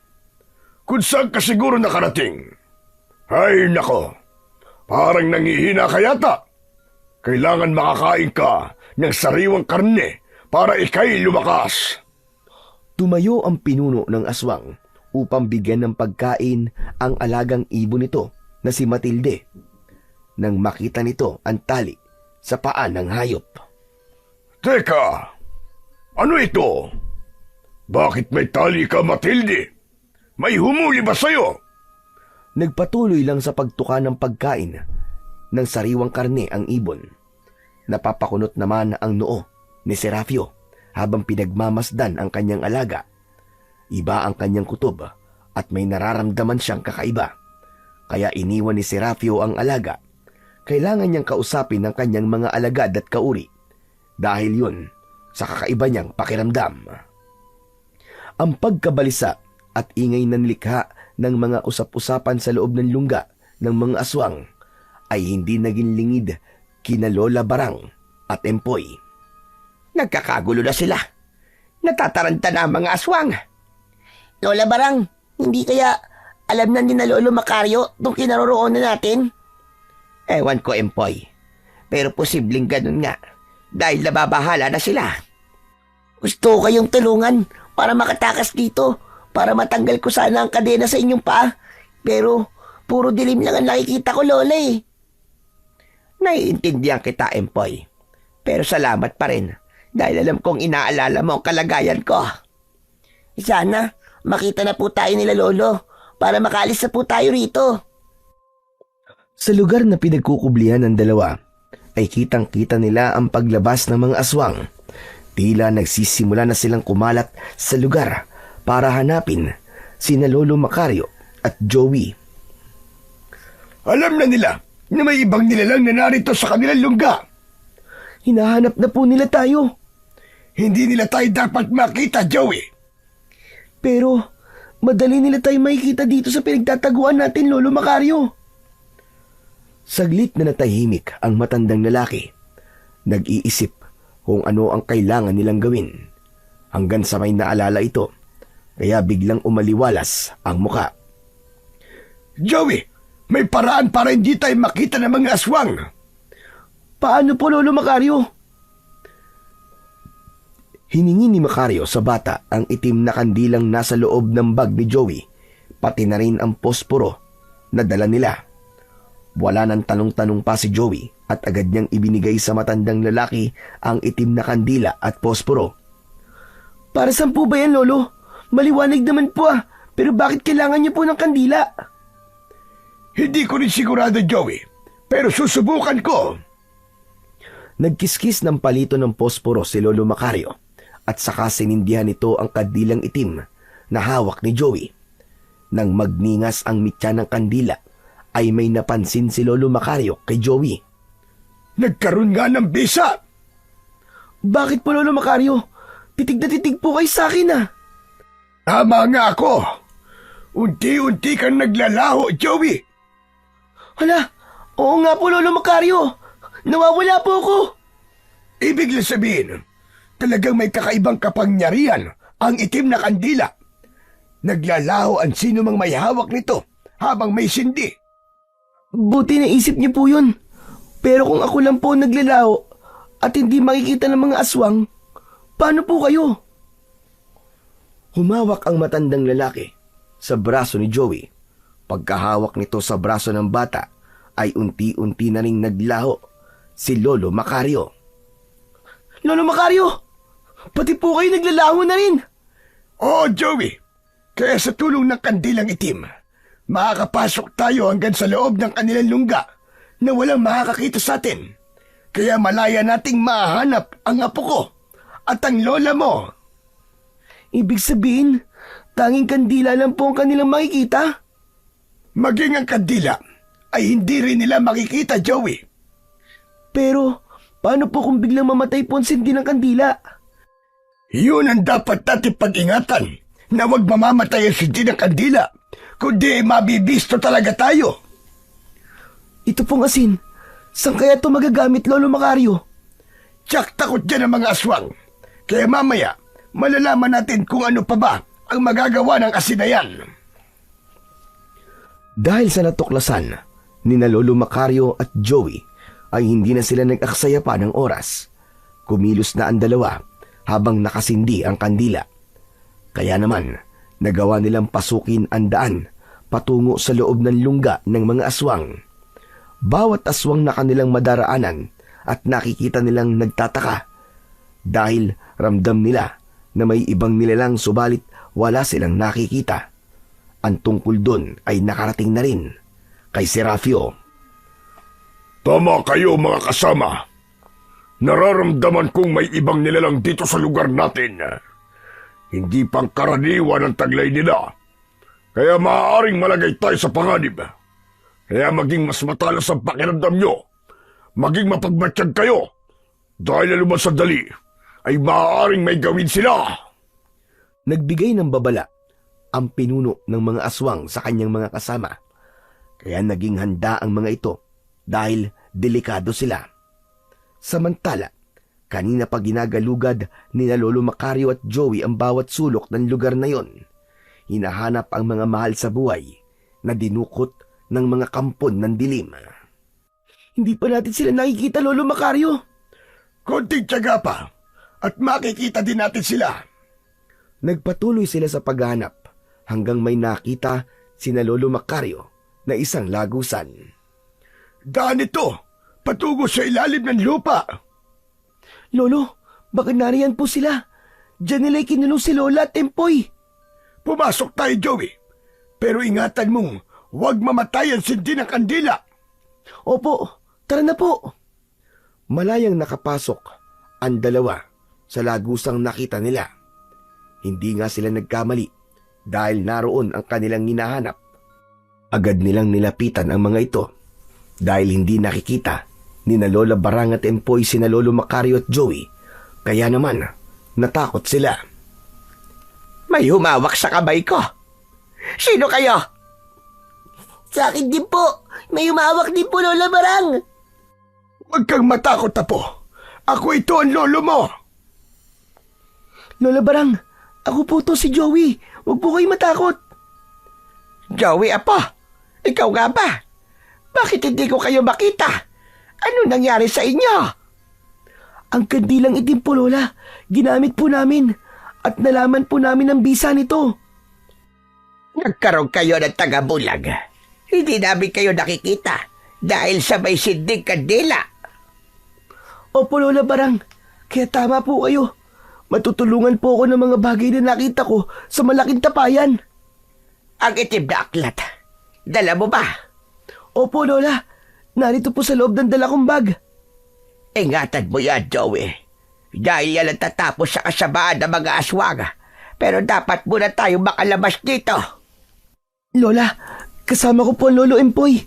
Speaker 4: Kung saan ka siguro nakarating? Ay nako, parang nangihina ka yata. Kailangan makakain ka ng sariwang karne para ikay lumakas.
Speaker 1: Tumayo ang pinuno ng aswang upang bigyan ng pagkain ang alagang ibon nito na si Matilde. Nang makita nito ang tali sa paa ng hayop.
Speaker 4: Teka, ano ito? Bakit may tali ka, Matilde? May humuli ba sa'yo?
Speaker 1: Nagpatuloy lang sa pagtuka ng pagkain ng sariwang karne ang ibon. Napapakunot naman ang noo ni Serapio habang pinagmamasdan ang kanyang alaga. Iba ang kanyang kutob at may nararamdaman siyang kakaiba. Kaya iniwan ni Serapio ang alaga. Kailangan niyang kausapin ang kanyang mga alagad at kauri dahil yun sa kakaiba niyang pakiramdam. Ang pagkabalisa at ingay ng likha ng mga usap-usapan sa loob ng lungga ng mga aswang ay hindi naging lingid kina Lola Barang at Empoy.
Speaker 2: Nagkakagulo na sila. Natataranta na ang mga aswang.
Speaker 5: Lola Barang, hindi kaya alam na ni na Lolo Macario itong kinaroroonan natin?
Speaker 2: Ewan ko, Empoy. Pero posibleng ganun nga dahil nababahala na sila.
Speaker 5: Gusto ko kayong tulungan para makatakas dito, para matanggal ko sana ang kadena sa inyong paa. Pero puro dilim lang ang nakikita ko, Lola eh.
Speaker 2: Naiintindihan kita, Empoy. Pero salamat pa rin dahil alam kong inaalala mo ang kalagayan ko.
Speaker 5: Sana makita na po tayo nila Lolo para makaalis na po tayo rito.
Speaker 1: Sa lugar na pinagkukublihan ng dalawa, ay kitang-kita nila ang paglabas ng mga aswang. Tila nagsisimula na silang kumalat sa lugar para hanapin sina Lolo Macario at Joey.
Speaker 2: Alam na nila na may ibang nilalang na narito sa kanilang lungga.
Speaker 3: Hinahanap na po nila tayo.
Speaker 2: Hindi nila tayo dapat makita, Joey.
Speaker 3: Pero madali nila tayo makikita dito sa pinagtataguan natin, Lolo Macario.
Speaker 1: Saglit na natahimik ang matandang lalaki. Nag-iisip kung ano ang kailangan nilang gawin. Hanggang sa may naalala ito, kaya biglang umaliwalas ang muka.
Speaker 2: Joey, may paraan para hindi tayo makita ng mga aswang.
Speaker 3: Paano po, Lolo Macario?
Speaker 1: Hiningi ni Macario sa bata ang itim na kandilang nasa loob ng bag ni Joey, pati na rin ang posporo na dala nila. Wala nang tanong-tanong pa si Joey at agad niyang ibinigay sa matandang lalaki ang itim na kandila at posporo.
Speaker 3: Para saan po ba yan, Lolo? Maliwanag naman po pero bakit kailangan niyo po ng kandila?
Speaker 2: Hindi ko rin sigurado, Joey, pero susubukan ko.
Speaker 1: Nagkiskis ng palito ng posporo si Lolo Macario at saka sinindihan nito ang kandilang itim na hawak ni Joey. Nang magningas ang mitya ng kandila, ay may napansin si Lolo Macario kay Joey.
Speaker 2: Nagkaroon nga ng bisa!
Speaker 3: Bakit po, Lolo Macario? Titig na titig po kayo sa akin
Speaker 2: Tama nga ako. Unti-unti kang naglalaho, Joey.
Speaker 3: Hala, oo nga po, Lolo Macario. Nawawala po ako!
Speaker 4: Ibig lang sabihin, talagang may kakaibang kapangyarihan ang itim na kandila. Naglalaho ang sino mang may hawak nito habang may sindi.
Speaker 3: Buti naisip niyo po yun. Pero kung ako lang po naglalaho at hindi makikita ng mga aswang, paano po kayo?
Speaker 1: Humawak ang matandang lalaki sa braso ni Joey. Pagkahawak nito sa braso ng bata, ay unti-unti na ring naglaho si Lolo Macario.
Speaker 3: Lolo Macario! Pati po kayo naglalaho na rin!
Speaker 4: Oo, Joey. Kaya sa tulong ng kandilang itim, makakapasok tayo hanggang sa loob ng kanilang lungga na walang makakakita sa atin. Kaya malaya nating mahanap ang apo ko at ang lola mo.
Speaker 3: Ibig sabihin, tanging kandila lang po ang kanilang makikita?
Speaker 4: Maging ang kandila ay hindi rin nila makikita, Joey.
Speaker 3: Pero, paano po kung biglang mamatay po ang sindi ng kandila?
Speaker 4: Yun ang dapat natin pag-ingatan, na huwag mamamatay ang sindi ng kandila, kundi mabibisto talaga tayo.
Speaker 3: Ito pong asin, saan kaya ito magagamit, Lolo Macario?
Speaker 4: Tsak takot dyan ang mga aswang. Kaya mamaya, malalaman natin kung ano pa ba ang magagawa ng asin na yan.
Speaker 1: Dahil sa natuklasan ni na Lolo Macario at Joey, ay hindi na sila nag-aksaya pa ng oras. Kumilos na ang dalawa habang nakasindi ang kandila. Kaya naman, nagawa nilang pasukin ang daan patungo sa loob ng lungga ng mga aswang. Bawat aswang na kanilang madaraanan at nakikita nilang nagtataka dahil ramdam nila na may ibang nilalang subalit wala silang nakikita. Ang tungkol doon ay nakarating na rin kay Serafio.
Speaker 4: Tama kayo mga kasama. Nararamdaman kong may ibang nilalang dito sa lugar natin. Hindi pangkaraniwan ang taglay nila. Kaya maaaring malagay tayo sa panganib. Kaya maging mas matalas ang pakiramdam nyo. Maging mapagmatsyag kayo. Dahil aluman sa dali, ay maaaring may gawin sila.
Speaker 1: Nagbigay ng babala ang pinuno ng mga aswang sa kanyang mga kasama. Kaya naging handa ang mga ito dahil delikado sila. Samantala, kanina pa ginagalugad ni na Lolo Macario at Joey ang bawat sulok ng lugar na yon. Hinahanap ang mga mahal sa buhay na dinukot ng mga kampon ng dilim.
Speaker 3: Hindi pa natin sila nakikita, Lolo Macario.
Speaker 4: Konting tiyaga pa at makikita din natin sila.
Speaker 1: Nagpatuloy sila sa paghahanap hanggang may nakita sina Lolo Macario na isang lagusan.
Speaker 4: Daan ito, patungo sa ilalim ng lupa.
Speaker 3: Lolo, bakit nariyan po sila? Diyan nila'y kinulong si Lola at Empoy.
Speaker 4: Pumasok tayo, Joey. Pero ingatan mong huwag mamatay ang sindi ng kandila.
Speaker 3: Opo, tara na po.
Speaker 1: Malayang nakapasok ang dalawa sa lagusang nakita nila. Hindi nga sila nagkamali dahil naroon ang kanilang hinahanap. Agad nilang nilapitan ang mga ito dahil hindi nakikita ni na Lola Barang at Empoy sina Lolo Macario at Joey. Kaya naman, natakot sila.
Speaker 2: May humawak sa kamay ko. Sino kayo?
Speaker 5: Sa akin din po. May umawak din po, Lola Barang.
Speaker 4: Huwag kang matakot, Apo. Ako ito ang lolo mo.
Speaker 3: Lola Barang, ako po to si Joey. Huwag po kayo matakot.
Speaker 2: Joey, apo. Ikaw nga ba? Bakit hindi ko kayo makita? Ano nangyari sa inyo?
Speaker 3: Ang kandilang itim po, Lola. Ginamit po namin. At nalaman po namin ang bisa nito.
Speaker 2: Nagkaroon kayo ng tagabulag. Hindi namin kayo nakikita dahil sa may sinding kandila.
Speaker 3: Opo, Lola Barang. Kaya tama po kayo. Matutulungan po ako ng mga bagay na nakita ko sa malaking tapayan.
Speaker 2: Ang itim na aklat. Dala mo ba?
Speaker 3: Opo, Lola. Narito po sa loob ng dala kong bag.
Speaker 2: Ingatan mo yan, Joey. Dahil yan ang tatapos sa kasamaan ng mga aswang. Pero dapat muna tayo makalabas dito.
Speaker 3: Lola, kasama ko po ang Lolo Empoy.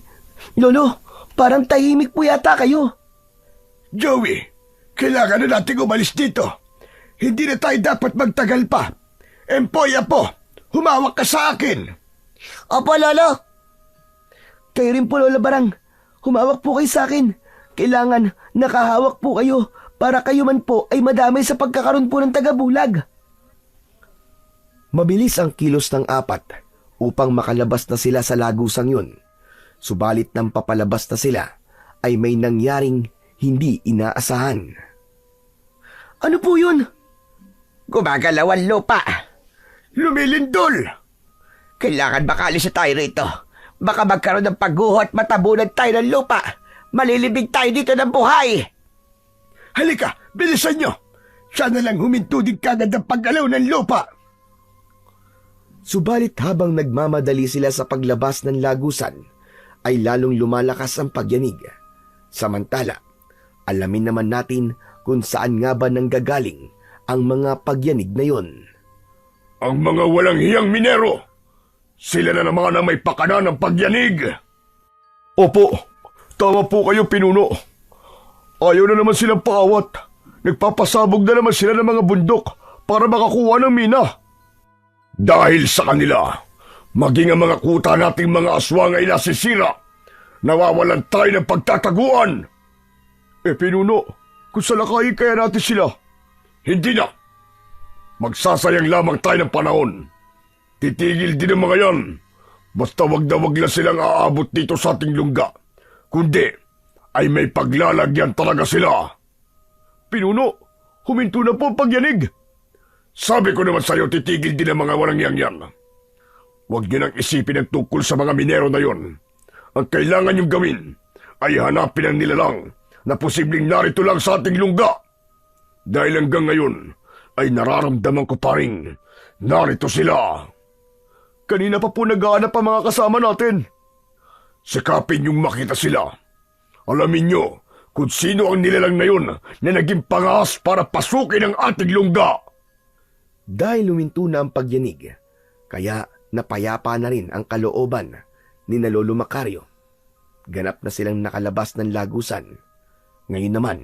Speaker 3: Lolo, parang tahimik po yata kayo.
Speaker 4: Joey, kailangan na natin umalis dito. Hindi na tayo dapat magtagal pa. Empoy, Apo, humawak ka sa akin.
Speaker 5: Opo, Lolo.
Speaker 3: Kayo rin po, Lola Barang. Humawak po kayo sa akin. Kailangan nakahawak po kayo para kayo man po ay madamay sa pagkakaroon po ng tagabulag.
Speaker 1: Mabilis ang kilos ng apat upang makalabas na sila sa lagusang yun. Subalit nang papalabas na sila ay may nangyaring hindi inaasahan.
Speaker 3: Ano po yun?
Speaker 2: Gumagalaw ang lupa.
Speaker 4: Lumilindol!
Speaker 2: Kailangan makaalis na tayo rito. Baka magkaroon ng pagguho at matabunan tayo ng lupa. Malilibig tayo dito ng buhay.
Speaker 4: Halika, bilisan nyo! Sana lang huminto din kagad ang paggalaw ng lupa!
Speaker 1: Subalit habang nagmamadali sila sa paglabas ng lagusan, ay lalong lumalakas ang pagyanig. Samantala, alamin naman natin kung saan nga ba nanggagaling ang mga pagyanig na yon.
Speaker 4: Ang mga walang hiyang minero! Sila na naman ang may pakana ng pagyanig! Opo, tama po kayo, pinuno. Ayaw na naman silang paawat. Nagpapasabog na naman sila ng mga bundok para makakuha ng mina. Dahil sa kanila, maging ang mga kuta nating mga aswang ay nasisira. Nawawalan tayo ng pagtataguan. Pinuno, kung salakayin kaya natin sila. Hindi na. Magsasayang lamang tayo ng panahon. Titigil din ang mga yan. Basta wag na wag lang silang aabot dito sa ating lungga. Kundi ay may paglalagyan talaga sila. Pinuno, huminto na po ang pagyanig. Sabi ko naman sa'yo, titigil din ang mga walang yan. Huwag niyo nang isipin ang tungkol sa mga minero na yon. Ang kailangan niyong gawin ay hanapin ang nilalang na posibleng narito lang sa ating lungga. Dahil hanggang ngayon ay nararamdaman ko pa rin narito sila. Kanina pa po naghahanap ang mga kasama natin. Sikapin niyong makita sila. Alamin niyo kung sino ang nilalang na yun na naging pangahas para pasukin ang ating lungga.
Speaker 1: Dahil luminto na ang pagyanig, kaya napayapa na rin ang kalooban ni na Lolo Macario. Ganap na silang nakalabas ng lagusan. Ngayon naman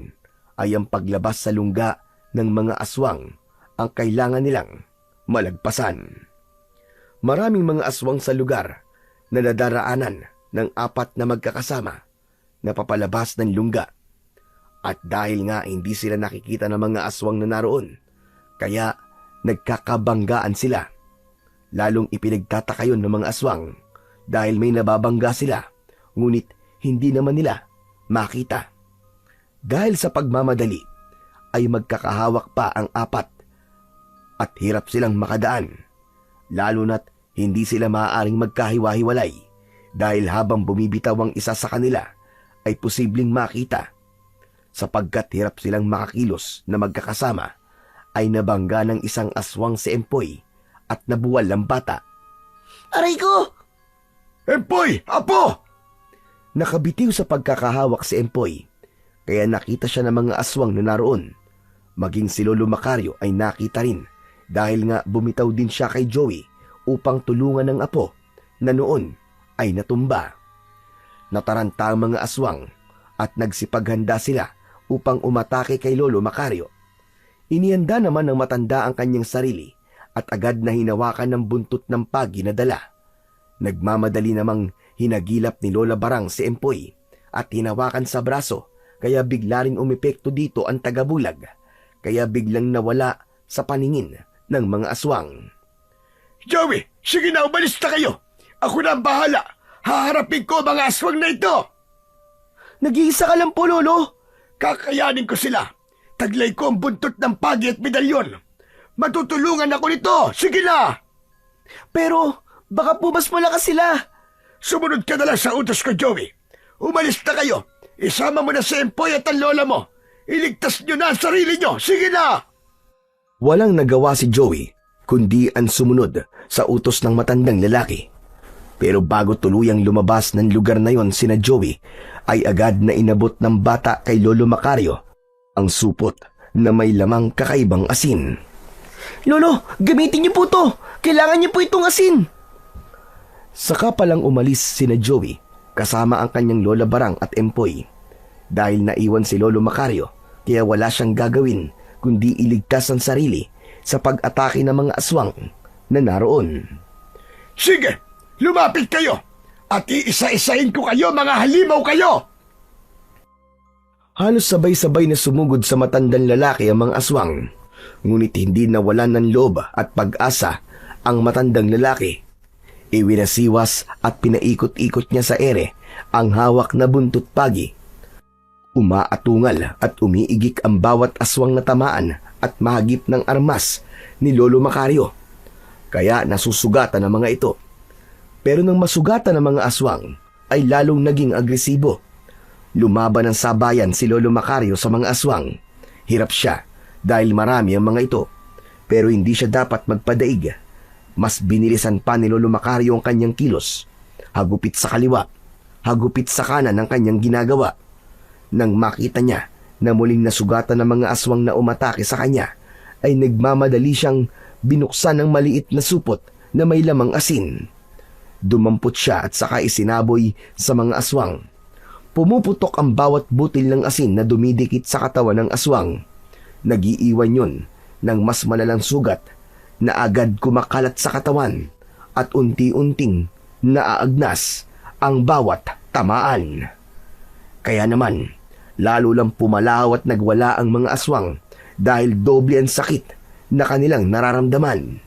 Speaker 1: ay ang paglabas sa lungga ng mga aswang ang kailangan nilang malagpasan. Maraming mga aswang sa lugar na nadaraanan ng apat na magkakasama na papalabas ng lungga. At dahil nga hindi sila nakikita ng mga aswang na naroon, kaya nagkakabanggaan sila. Lalong ipinagtataka yun ng mga aswang dahil may nababangga sila, ngunit hindi naman nila makita. Dahil sa pagmamadali, ay magkakahawak pa ang apat at hirap silang makadaan, lalo na't hindi sila maaaring magkahiwa-hiwalay dahil habang bumibitaw ang isa sa kanila ay posibleng makita. Sapagkat hirap silang makakilos na magkakasama, ay nabangga ng isang aswang si Empoy at nabuwal ang bata.
Speaker 5: Aray ko!
Speaker 4: Empoy! Apo!
Speaker 1: Nakabitiw sa pagkakahawak si Empoy, kaya nakita siya ng mga aswang na naroon. Maging si Lolo Macario ay nakita rin dahil nga bumitaw din siya kay Joey upang tulungan ng apo na noon ay natumba. Nataranta ang mga aswang at nagsipaghanda sila upang umatake kay Lolo Macario. Inihanda naman ng matanda ang kanyang sarili at agad na hinawakan ng buntot ng pagi na dala. Nagmamadali namang hinagilap ni Lola Barang si Empoy at hinawakan sa braso, kaya bigla rin umepekto dito ang tagabulag, kaya biglang nawala sa paningin ng mga aswang.
Speaker 4: Joey, sige na, umalis na kayo. Ako na ang bahala. Haharapin ko mga aswang na ito.
Speaker 3: Nag-iisa ka lang po, Lolo.
Speaker 4: Kakayanin ko sila. Taglay ko ang buntot ng pagi at medalyon. Matutulungan ako nito. Sige na.
Speaker 3: Pero baka po mas malakas sila.
Speaker 4: Sumunod ka na lang sa utos ko, Joey. Umalis na kayo. Isama mo na si Empoy at ang lola mo. Iligtas nyo na ang sarili nyo. Sige na.
Speaker 1: Walang nagawa si Joey kundi ang sumunod sa utos ng matandang lalaki. Pero bago tuluyang lumabas ng lugar na yon sina Joey, ay agad na inabot ng bata kay Lolo Macario ang supot na may lamang kakaibang asin.
Speaker 3: Lolo, gamitin niyo po to. Kailangan niyo po itong asin.
Speaker 1: Saka palang umalis sina Joey kasama ang kanyang Lola Barang at Empoy. Dahil naiwan si Lolo Macario, kaya wala siyang gagawin kundi iligtas ang sarili sa pag-atake ng mga aswang na naroon.
Speaker 4: Sige, lumapit kayo at iisa-isahin ko kayo, mga halimaw kayo.
Speaker 1: Halos sabay-sabay na sumugod sa matandang lalaki ang mga aswang, ngunit hindi nawalan ng loob at pag-asa ang matandang lalaki. Iwinasiwas at pinaikot-ikot niya sa ere ang hawak na buntot pagi. Umaatungal at umiigik ang bawat aswang na tamaan at mahagip ng armas ni Lolo Macario. Kaya nasusugatan ang mga ito. Pero nang masugatan ang mga aswang, ay lalong naging agresibo. Lumaban ng sabayan si Lolo Macario sa mga aswang. Hirap siya dahil marami ang mga ito. Pero hindi siya dapat magpadaig. Mas binilisan pa ni Lolo Macario ang kanyang kilos. Hagupit sa kaliwa, hagupit sa kanan ang kanyang ginagawa. Nang makita niya na muling nasugatan ng mga aswang na umatake sa kanya, ay nagmamadali siyang binuksan ng maliit na supot na may lamang asin. Dumampot siya at saka isinaboy sa mga aswang. Pumuputok ang bawat butil ng asin na dumidikit sa katawan ng aswang. Nagiiwan yun ng mas malalang sugat na agad kumakalat sa katawan at unti-unting naaagnas ang bawat tamaan. Kaya naman, lalo lang pumalaw at nagwala ang mga aswang dahil doble ang sakit na kanilang nararamdaman.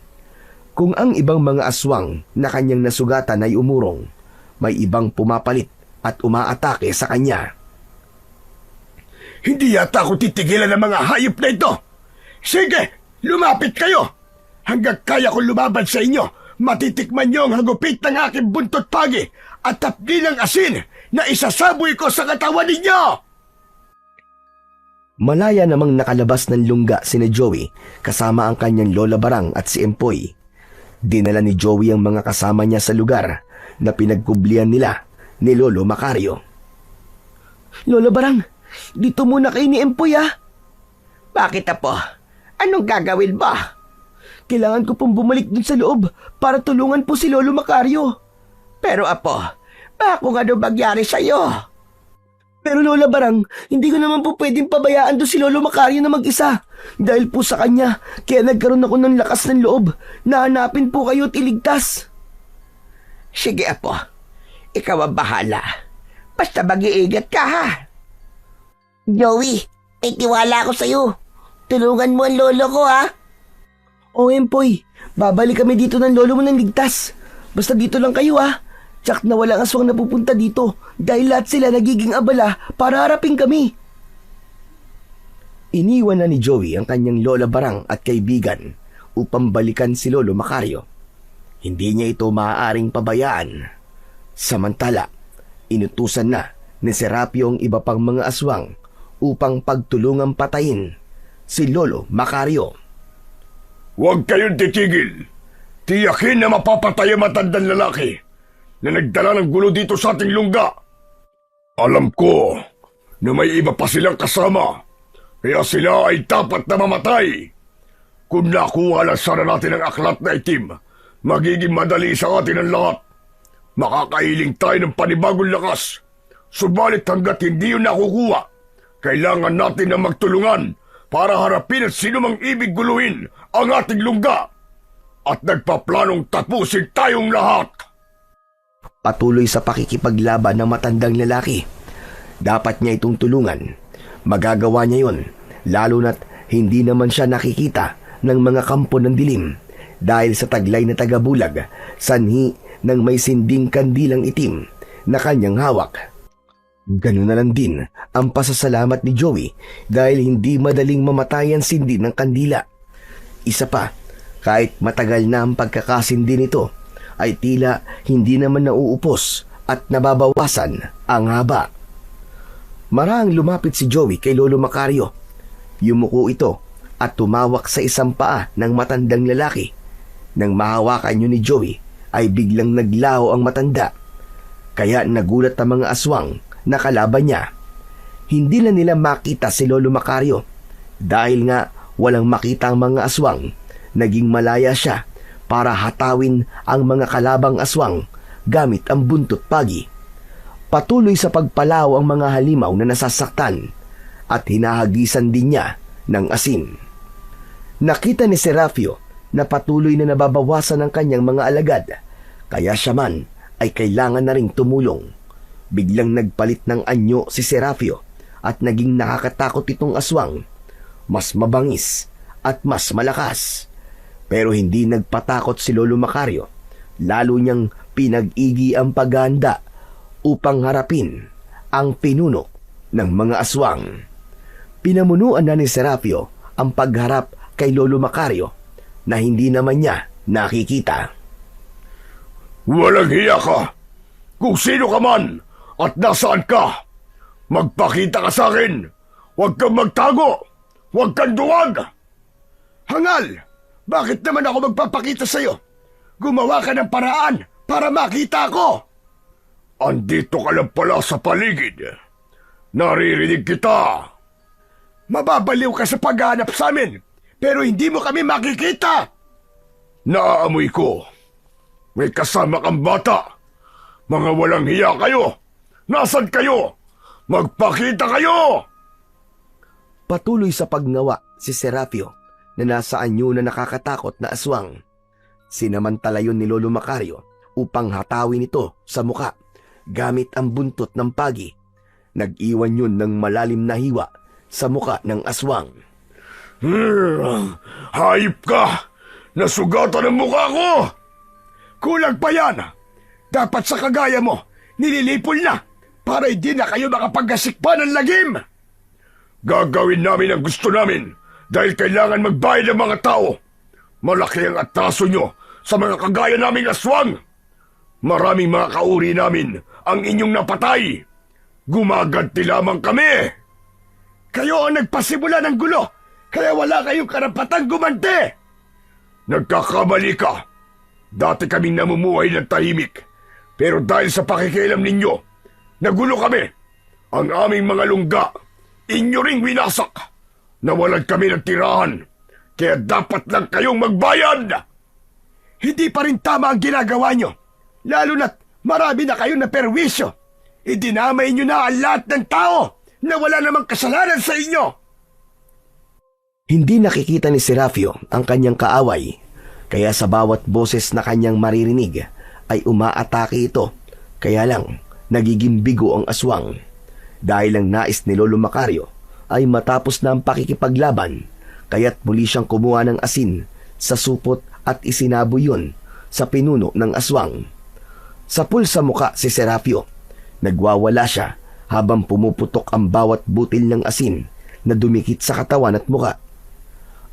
Speaker 1: Kung ang ibang mga aswang na kanyang nasugatan ay umurong, may ibang pumapalit at umaatake sa kanya.
Speaker 4: Hindi yata ako titigilan ng mga hayop na ito. Sige, lumapit kayo. Hanggang kaya kong lumaban sa inyo, matitikman niyo ang hagupit ng aking buntot pagi at tapdi ng asin na isasaboy ko sa katawan ninyo.
Speaker 1: Malaya namang nakalabas ng lungga sina Joey kasama ang kanyang Lola Barang at si Empoy. Dinala ni Joey ang mga kasama niya sa lugar na pinagkublihan nila ni Lolo Macario.
Speaker 3: Lola Barang, dito muna kayo ni Empoy ah.
Speaker 2: Bakit, Apo? Anong gagawin mo?
Speaker 3: Kailangan ko pong bumalik dun sa loob para tulungan po si Lolo Macario.
Speaker 2: Pero, Apo, baka kung ano mangyari sa'yo?
Speaker 3: Pero Lola Barang, hindi ko naman po pwedeng pabayaan doon si Lolo Macario na mag-isa. Dahil po sa kanya, kaya nagkaroon ako ng lakas ng loob na hanapin po kayo at iligtas.
Speaker 2: Sige, Apo. Ikaw ang bahala. Basta mag-iingat ka, ha?
Speaker 5: Joey, may tiwala ako sa'yo. Tulungan mo ang lolo ko, ha?
Speaker 3: O Empoy, babalik kami dito ng lolo mo ng ligtas. Basta dito lang kayo ha. Tsak na walang aswang na pupunta dito dahil lahat sila nagiging abala para harapin kami.
Speaker 1: Iniwan na ni Joey ang kanyang Lola Barang at kaibigan upang balikan si Lolo Macario. Hindi niya ito maaaring pabayaan. Samantala, inutusan na ni Serapio ang iba pang mga aswang upang pagtulungang patayin si Lolo Macario.
Speaker 4: Huwag kayong titigil. Tiyakin na mapapatay ang matandang lalaki na nagdala ng gulo dito sa ating lungga. Alam ko na may iba pa silang kasama, kaya sila ay dapat na mamatay. Kung nakuha lang sana natin ang aklat na itim, magiging madali sa atin ang lahat. Makakailing tayo ng panibagong lakas. Subalit hanggat hindi yun nakukuha, kailangan natin na magtulungan para harapin at sinumang ibig guluhin ang ating lungga. At nagpaplanong tapusin tayong lahat.
Speaker 1: Patuloy sa pakikipaglaban ng matandang lalaki. Dapat niya itong tulungan. Magagawa niya yon, lalo na't hindi naman siya nakikita ng mga kampo ng dilim dahil sa taglay na tagabulag, sanhi ng may sinding kandilang itim na kanyang hawak. Ganun na lang din ang pasasalamat ni Joey dahil hindi madaling mamatay ang sindi ng kandila. Isa pa, kahit matagal na ang pagkakasindi nito, ay tila hindi naman nauupos at nababawasan ang haba. Marahang lumapit si Joey kay Lolo Macario. Yumuko ito at tumawak sa isang paa ng matandang lalaki. Nang mahawakan yun ni Joey, ay biglang naglaho ang matanda. Kaya nagulat ang mga aswang na kalaban niya. Hindi na nila makita si Lolo Macario. Dahil nga walang makita ang mga aswang, naging malaya siya para hatawin ang mga kalabang aswang gamit ang buntot pagi. Patuloy sa pagpalaw ang mga halimaw na nasasaktan at hinahagisan din niya ng asin. Nakita ni Serapio na patuloy na nababawasan ang kanyang mga alagad, kaya siya man ay kailangan na ring tumulong. Biglang nagpalit ng anyo si Serapio at naging nakakatakot itong aswang. Mas mabangis at mas malakas. Pero hindi nagpatakot si Lolo Macario. Lalo niyang pinag-igi ang paghahanda upang harapin ang pinuno ng mga aswang. Pinamunuan na ni Serapio ang pagharap kay Lolo Macario na hindi naman niya nakikita.
Speaker 4: Walang hiya ka! Kung sino ka man at nasaan ka, magpakita ka sa akin! Huwag kang magtago! Huwag kang duwag!
Speaker 1: Hangal! Bakit naman ako magpapakita sa'yo? Gumawa ka ng paraan para makita ko!
Speaker 4: Andito ka lang pala sa paligid. Naririnig kita.
Speaker 1: Mababaliw ka sa paghahanap sa amin, pero hindi mo kami makikita!
Speaker 4: Naaamoy ko. May kasama kang bata. Mga walang hiya kayo. Nasaan kayo? Magpakita kayo!
Speaker 1: Patuloy sa pagnawa si Serapio na nasa anyo na nakakatakot na aswang. Sinamantala yun ni Lolo Macario upang hatawin ito sa muka gamit ang buntot ng pagi. Nag-iwan yun ng malalim na hiwa sa muka ng aswang.
Speaker 4: Hayop ka! Nasugatan ang mukha ko!
Speaker 1: Kulang pa yan! Dapat sa kagaya mo, nililipol na para hindi na kayo makapaggasikpa ng lagim!
Speaker 4: Gagawin namin ang gusto namin dahil kailangan magbayad ng mga tao. Malaki ang atraso nyo sa mga kagaya naming aswang. Maraming mga kauri namin ang inyong napatay. Gumaganti lamang kami.
Speaker 1: Kayo ang nagpasimula ng gulo, kaya wala kayong karapatang gumanti!
Speaker 4: Nagkakamali ka. Dati kaming namumuhay ng tahimik. Pero dahil sa pakikialam ninyo, nagulo kami. Ang aming mga lungga, inyo ring winasak. Nawalan kami ng tirahan. Kaya dapat lang kayong magbayad.
Speaker 1: Hindi pa rin tama ang ginagawa nyo. Lalo na't marami na kayong naperwisyo. Idinamay nyo na ang lahat ng tao na wala namang kasalanan sa inyo. Hindi nakikita ni Serapio ang kanyang kaaway, kaya sa bawat boses na kanyang maririnig ay umaatake ito. Kaya lang nagiging bigo ang aswang. Dahil ang nais ni Lolo Macario ay matapos na ang pakikipaglaban, kaya't muli siyang kumuha ng asin sa supot at isinabo yun sa pinuno ng aswang. Sapul sa muka si Serapio. Nagwawala siya habang pumuputok ang bawat butil ng asin na dumikit sa katawan at muka.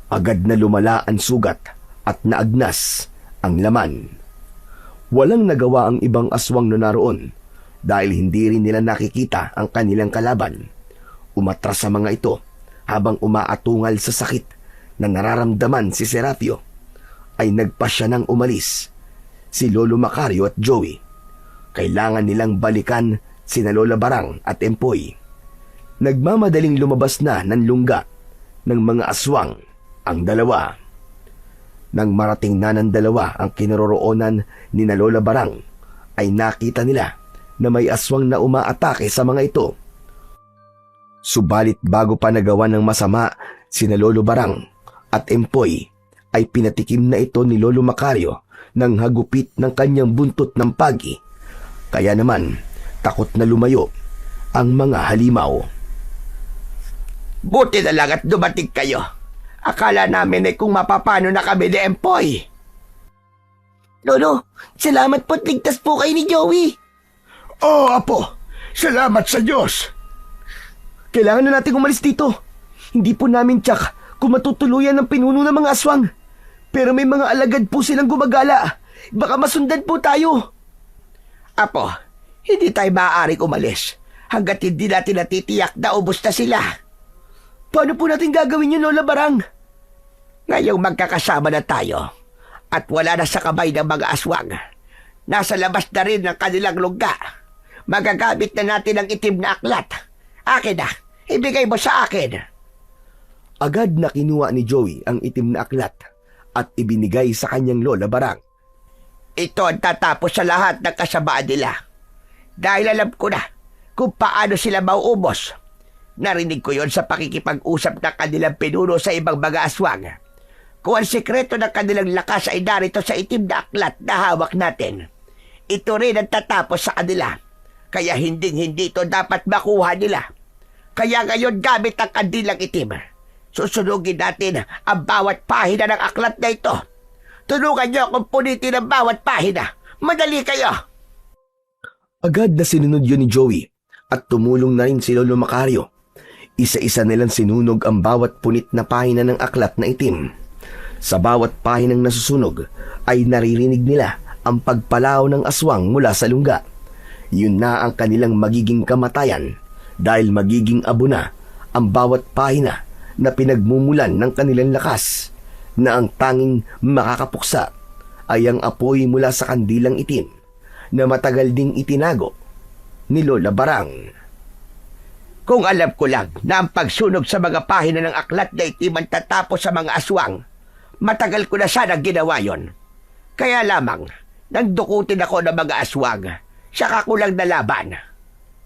Speaker 1: Agad na lumala ang sugat at naagnas ang laman. Walang nagawa ang ibang aswang na naroon dahil hindi rin nila nakikita ang kanilang kalaban. Umatras sa mga ito habang umaatungal sa sakit na nararamdaman si Serapio. Ay nagpasya ng umalis si Lolo Macario at Joey. Kailangan nilang balikan sina Lola Barang at Empoy. Nagmamadaling lumabas na ng lungga ng mga aswang ang dalawa. Nang marating na ng dalawa ang kinaroroonan ni na Lola Barang, ay nakita nila na may aswang na umaatake sa mga ito. Subalit bago pa nagawa ng masama sina Lolo Barang at Empoy, ay pinatikim na ito ni Lolo Macario ng hagupit ng kanyang buntot ng pagi. Kaya naman, takot na lumayo ang mga halimaw.
Speaker 2: Buti na lang at dumating kayo. Akala namin ay kung mapapano na kami ni Empoy.
Speaker 5: Lolo, salamat po't ligtas po kayo ni Joey.
Speaker 1: Oh, Apo, salamat sa Diyos. Kailangan na natin umalis dito. Hindi po namin tsak kung matutuluyan ng pinuno ng mga aswang. Pero may mga alagad po silang gumagala. Baka masundan po tayo.
Speaker 2: Apo, hindi tayo maaaring umalis hanggat hindi natin natitiyak na ubos na sila.
Speaker 1: Paano po natin gagawin yun, Lola Barang?
Speaker 2: Ngayong magkakasama na tayo at wala na sa kamay ng mga aswang. Nasa labas na rin ang kanilang lungga. Magagamit na natin ang itim na aklat. Akin na, ibigay mo sa akin.
Speaker 1: Agad na kinuha ni Joey ang itim na aklat at ibinigay sa kanyang Lola Barang.
Speaker 2: Ito ang tatapos sa lahat ng kasamaan nila. Dahil alam ko na kung paano sila mauubos. Narinig ko yon sa pakikipag-usap ng kanilang pinuno sa ibang mga aswang. Kung ang sekreto ng kanilang lakas ay narito sa itim na aklat na hawak natin, ito rin ang tatapos sa kanila. Kaya hindi ito dapat makuha nila. Kaya ngayon gamit ang kandilang itim. Susunugin natin ang bawat pahina ng aklat na ito. Tulungan niyo akong punitin ang bawat pahina. Madali kayo!
Speaker 1: Agad na sinunod yun ni Joey at tumulong na rin si Lolo Macario. Isa-isa nilang sinunog ang bawat punit na pahina ng aklat na itim. Sa bawat pahinang nasusunog ay naririnig nila ang pagpalaw ng aswang mula sa lungga. Yun na ang kanilang magiging kamatayan dahil magiging abo na ang bawat pahina na pinagmumulan ng kanilang lakas na ang tanging makakapuksa ay ang apoy mula sa kandilang itim na matagal ding itinago ni Lola Barang.
Speaker 2: Kung alam ko lang na ang pagsunog sa mga pahina ng aklat na itim ang tatapos sa mga aswang, matagal ko na sanang ginawa yon. Kaya lamang, nang dukutin ako ng mga aswang, saka ko lang nalaban.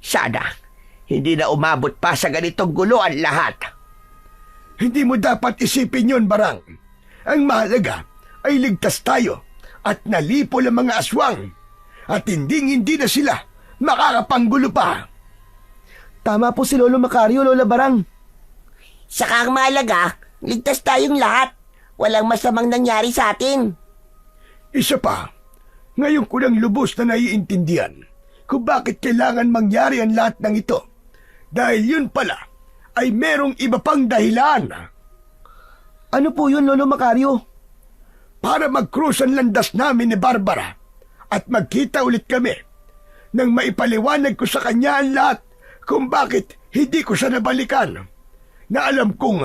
Speaker 2: Sana, hindi na umabot pa sa ganitong gulo ang lahat.
Speaker 4: Hindi mo dapat isipin yon, Barang. Ang mahalaga ay ligtas tayo at nalipol ang mga aswang at hindi na sila makakapanggulo pa.
Speaker 3: Tama po si Lolo Macario, Lola Barang.
Speaker 5: Saka ang mahalaga, ligtas tayong lahat. Walang masamang nangyari sa atin.
Speaker 4: Isa pa, ngayon ko lang lubos na naiintindihan kung bakit kailangan mangyari ang lahat ng ito. Dahil yun pala ay merong iba pang dahilan.
Speaker 3: Ano po yun, Lolo Macario?
Speaker 4: Para mag-cruise ang landas namin ni Barbara at magkita ulit kami nang maipaliwanag ko sa kanya ang lahat kung bakit hindi ko siya nabalikan na alam kong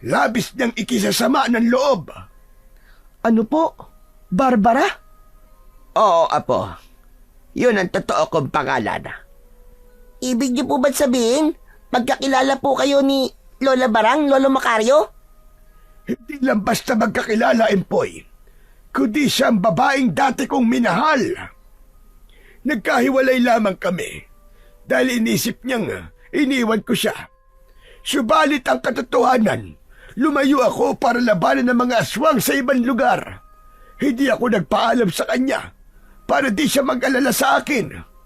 Speaker 4: labis niyang ikisasama ng loob.
Speaker 3: Ano po? Barbara?
Speaker 2: Oo, Apo. Yun ang totoo kong pangalan.
Speaker 5: Ibig niyo po ba't sabihin, magkakilala po kayo ni Lola Barang, Lolo Macario?
Speaker 4: Hindi lang basta magkakilala, Empoy, kundi siya ang babaeng dati kong minahal. Nagkahiwalay lamang kami dahil inisip niyang iniwan ko siya. Subalit ang katotohanan, lumayo ako para labanan ng mga aswang sa ibang lugar. Hindi ako nagpaalam sa kanya para di siya mag-alala sa akin.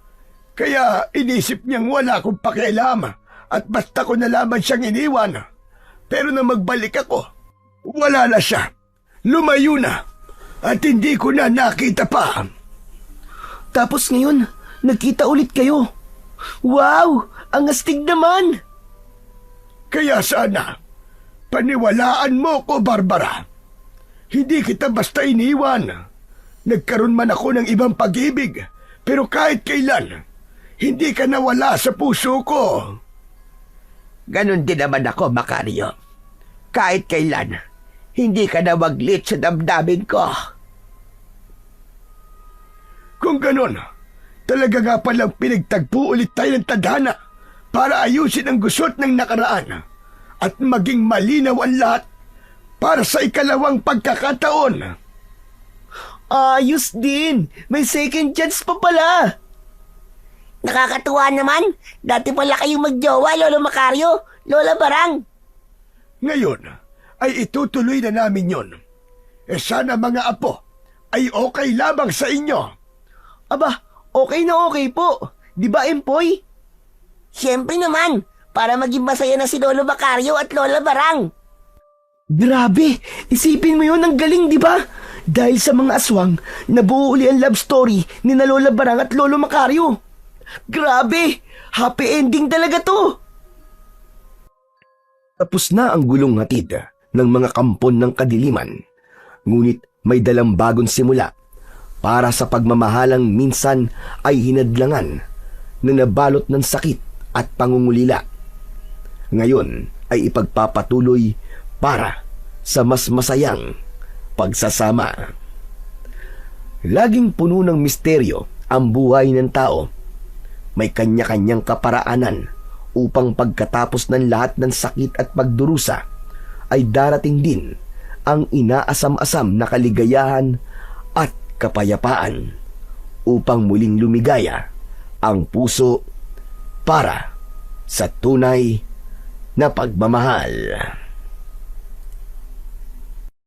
Speaker 4: Kaya inisip niyang wala akong pakialam at basta ko na lamang siyang iniwan. Pero nang magbalik ako, wala na siya. Lumayo na at hindi ko na nakita pa.
Speaker 3: Tapos ngayon, nagkita ulit kayo. Wow! Ang astig naman!
Speaker 4: Kaya sana, paniwalaan mo ko, Barbara. Hindi kita basta iniwan. Nagkaroon man ako ng ibang pag-ibig, pero kahit kailan, hindi ka nawala sa puso ko.
Speaker 2: Ganon din naman ako, Macario. Kahit kailan, hindi ka na maglit sa damdamin ko.
Speaker 4: Kung ganon, talaga nga palang pinagtagpo ulit tayo ng tadhana para ayusin ang gusot ng nakaraan at maging malinaw ang lahat para sa ikalawang pagkakataon.
Speaker 3: Ayos din! May second chance pa pala!
Speaker 5: Nakakatuwa naman. Dati pala kayong magjowa, Lolo Macario, Lola Barang.
Speaker 4: Ngayon ay itutuloy na namin yon. Sana mga apo ay okay lamang sa inyo.
Speaker 3: Aba, okay na okay po. Di ba, Empoy?
Speaker 5: Siyempre naman, para maging masaya na si Lolo Macario at Lola Barang.
Speaker 3: Grabe! Isipin mo yun, ang galing, di ba? Dahil sa mga aswang, nabuo uli ang love story ni na Lola Barang at Lolo Macario. Grabe! Happy ending talaga to!
Speaker 1: Tapos na ang gulong hatid ng mga kampon ng kadiliman. Ngunit may dalang bagong simula para sa pagmamahalang minsan ay hinadlangan na nabalot ng sakit at pangungulila. Ngayon ay ipagpapatuloy para sa mas masayang pagsasama. Laging puno ng misteryo ang buhay ng tao. May kanya-kanyang kaparaanan upang pagkatapos ng lahat ng sakit at pagdurusa ay darating din ang inaasam-asam na kaligayahan at kapayapaan upang muling lumigaya ang puso para sa tunay na pagmamahal.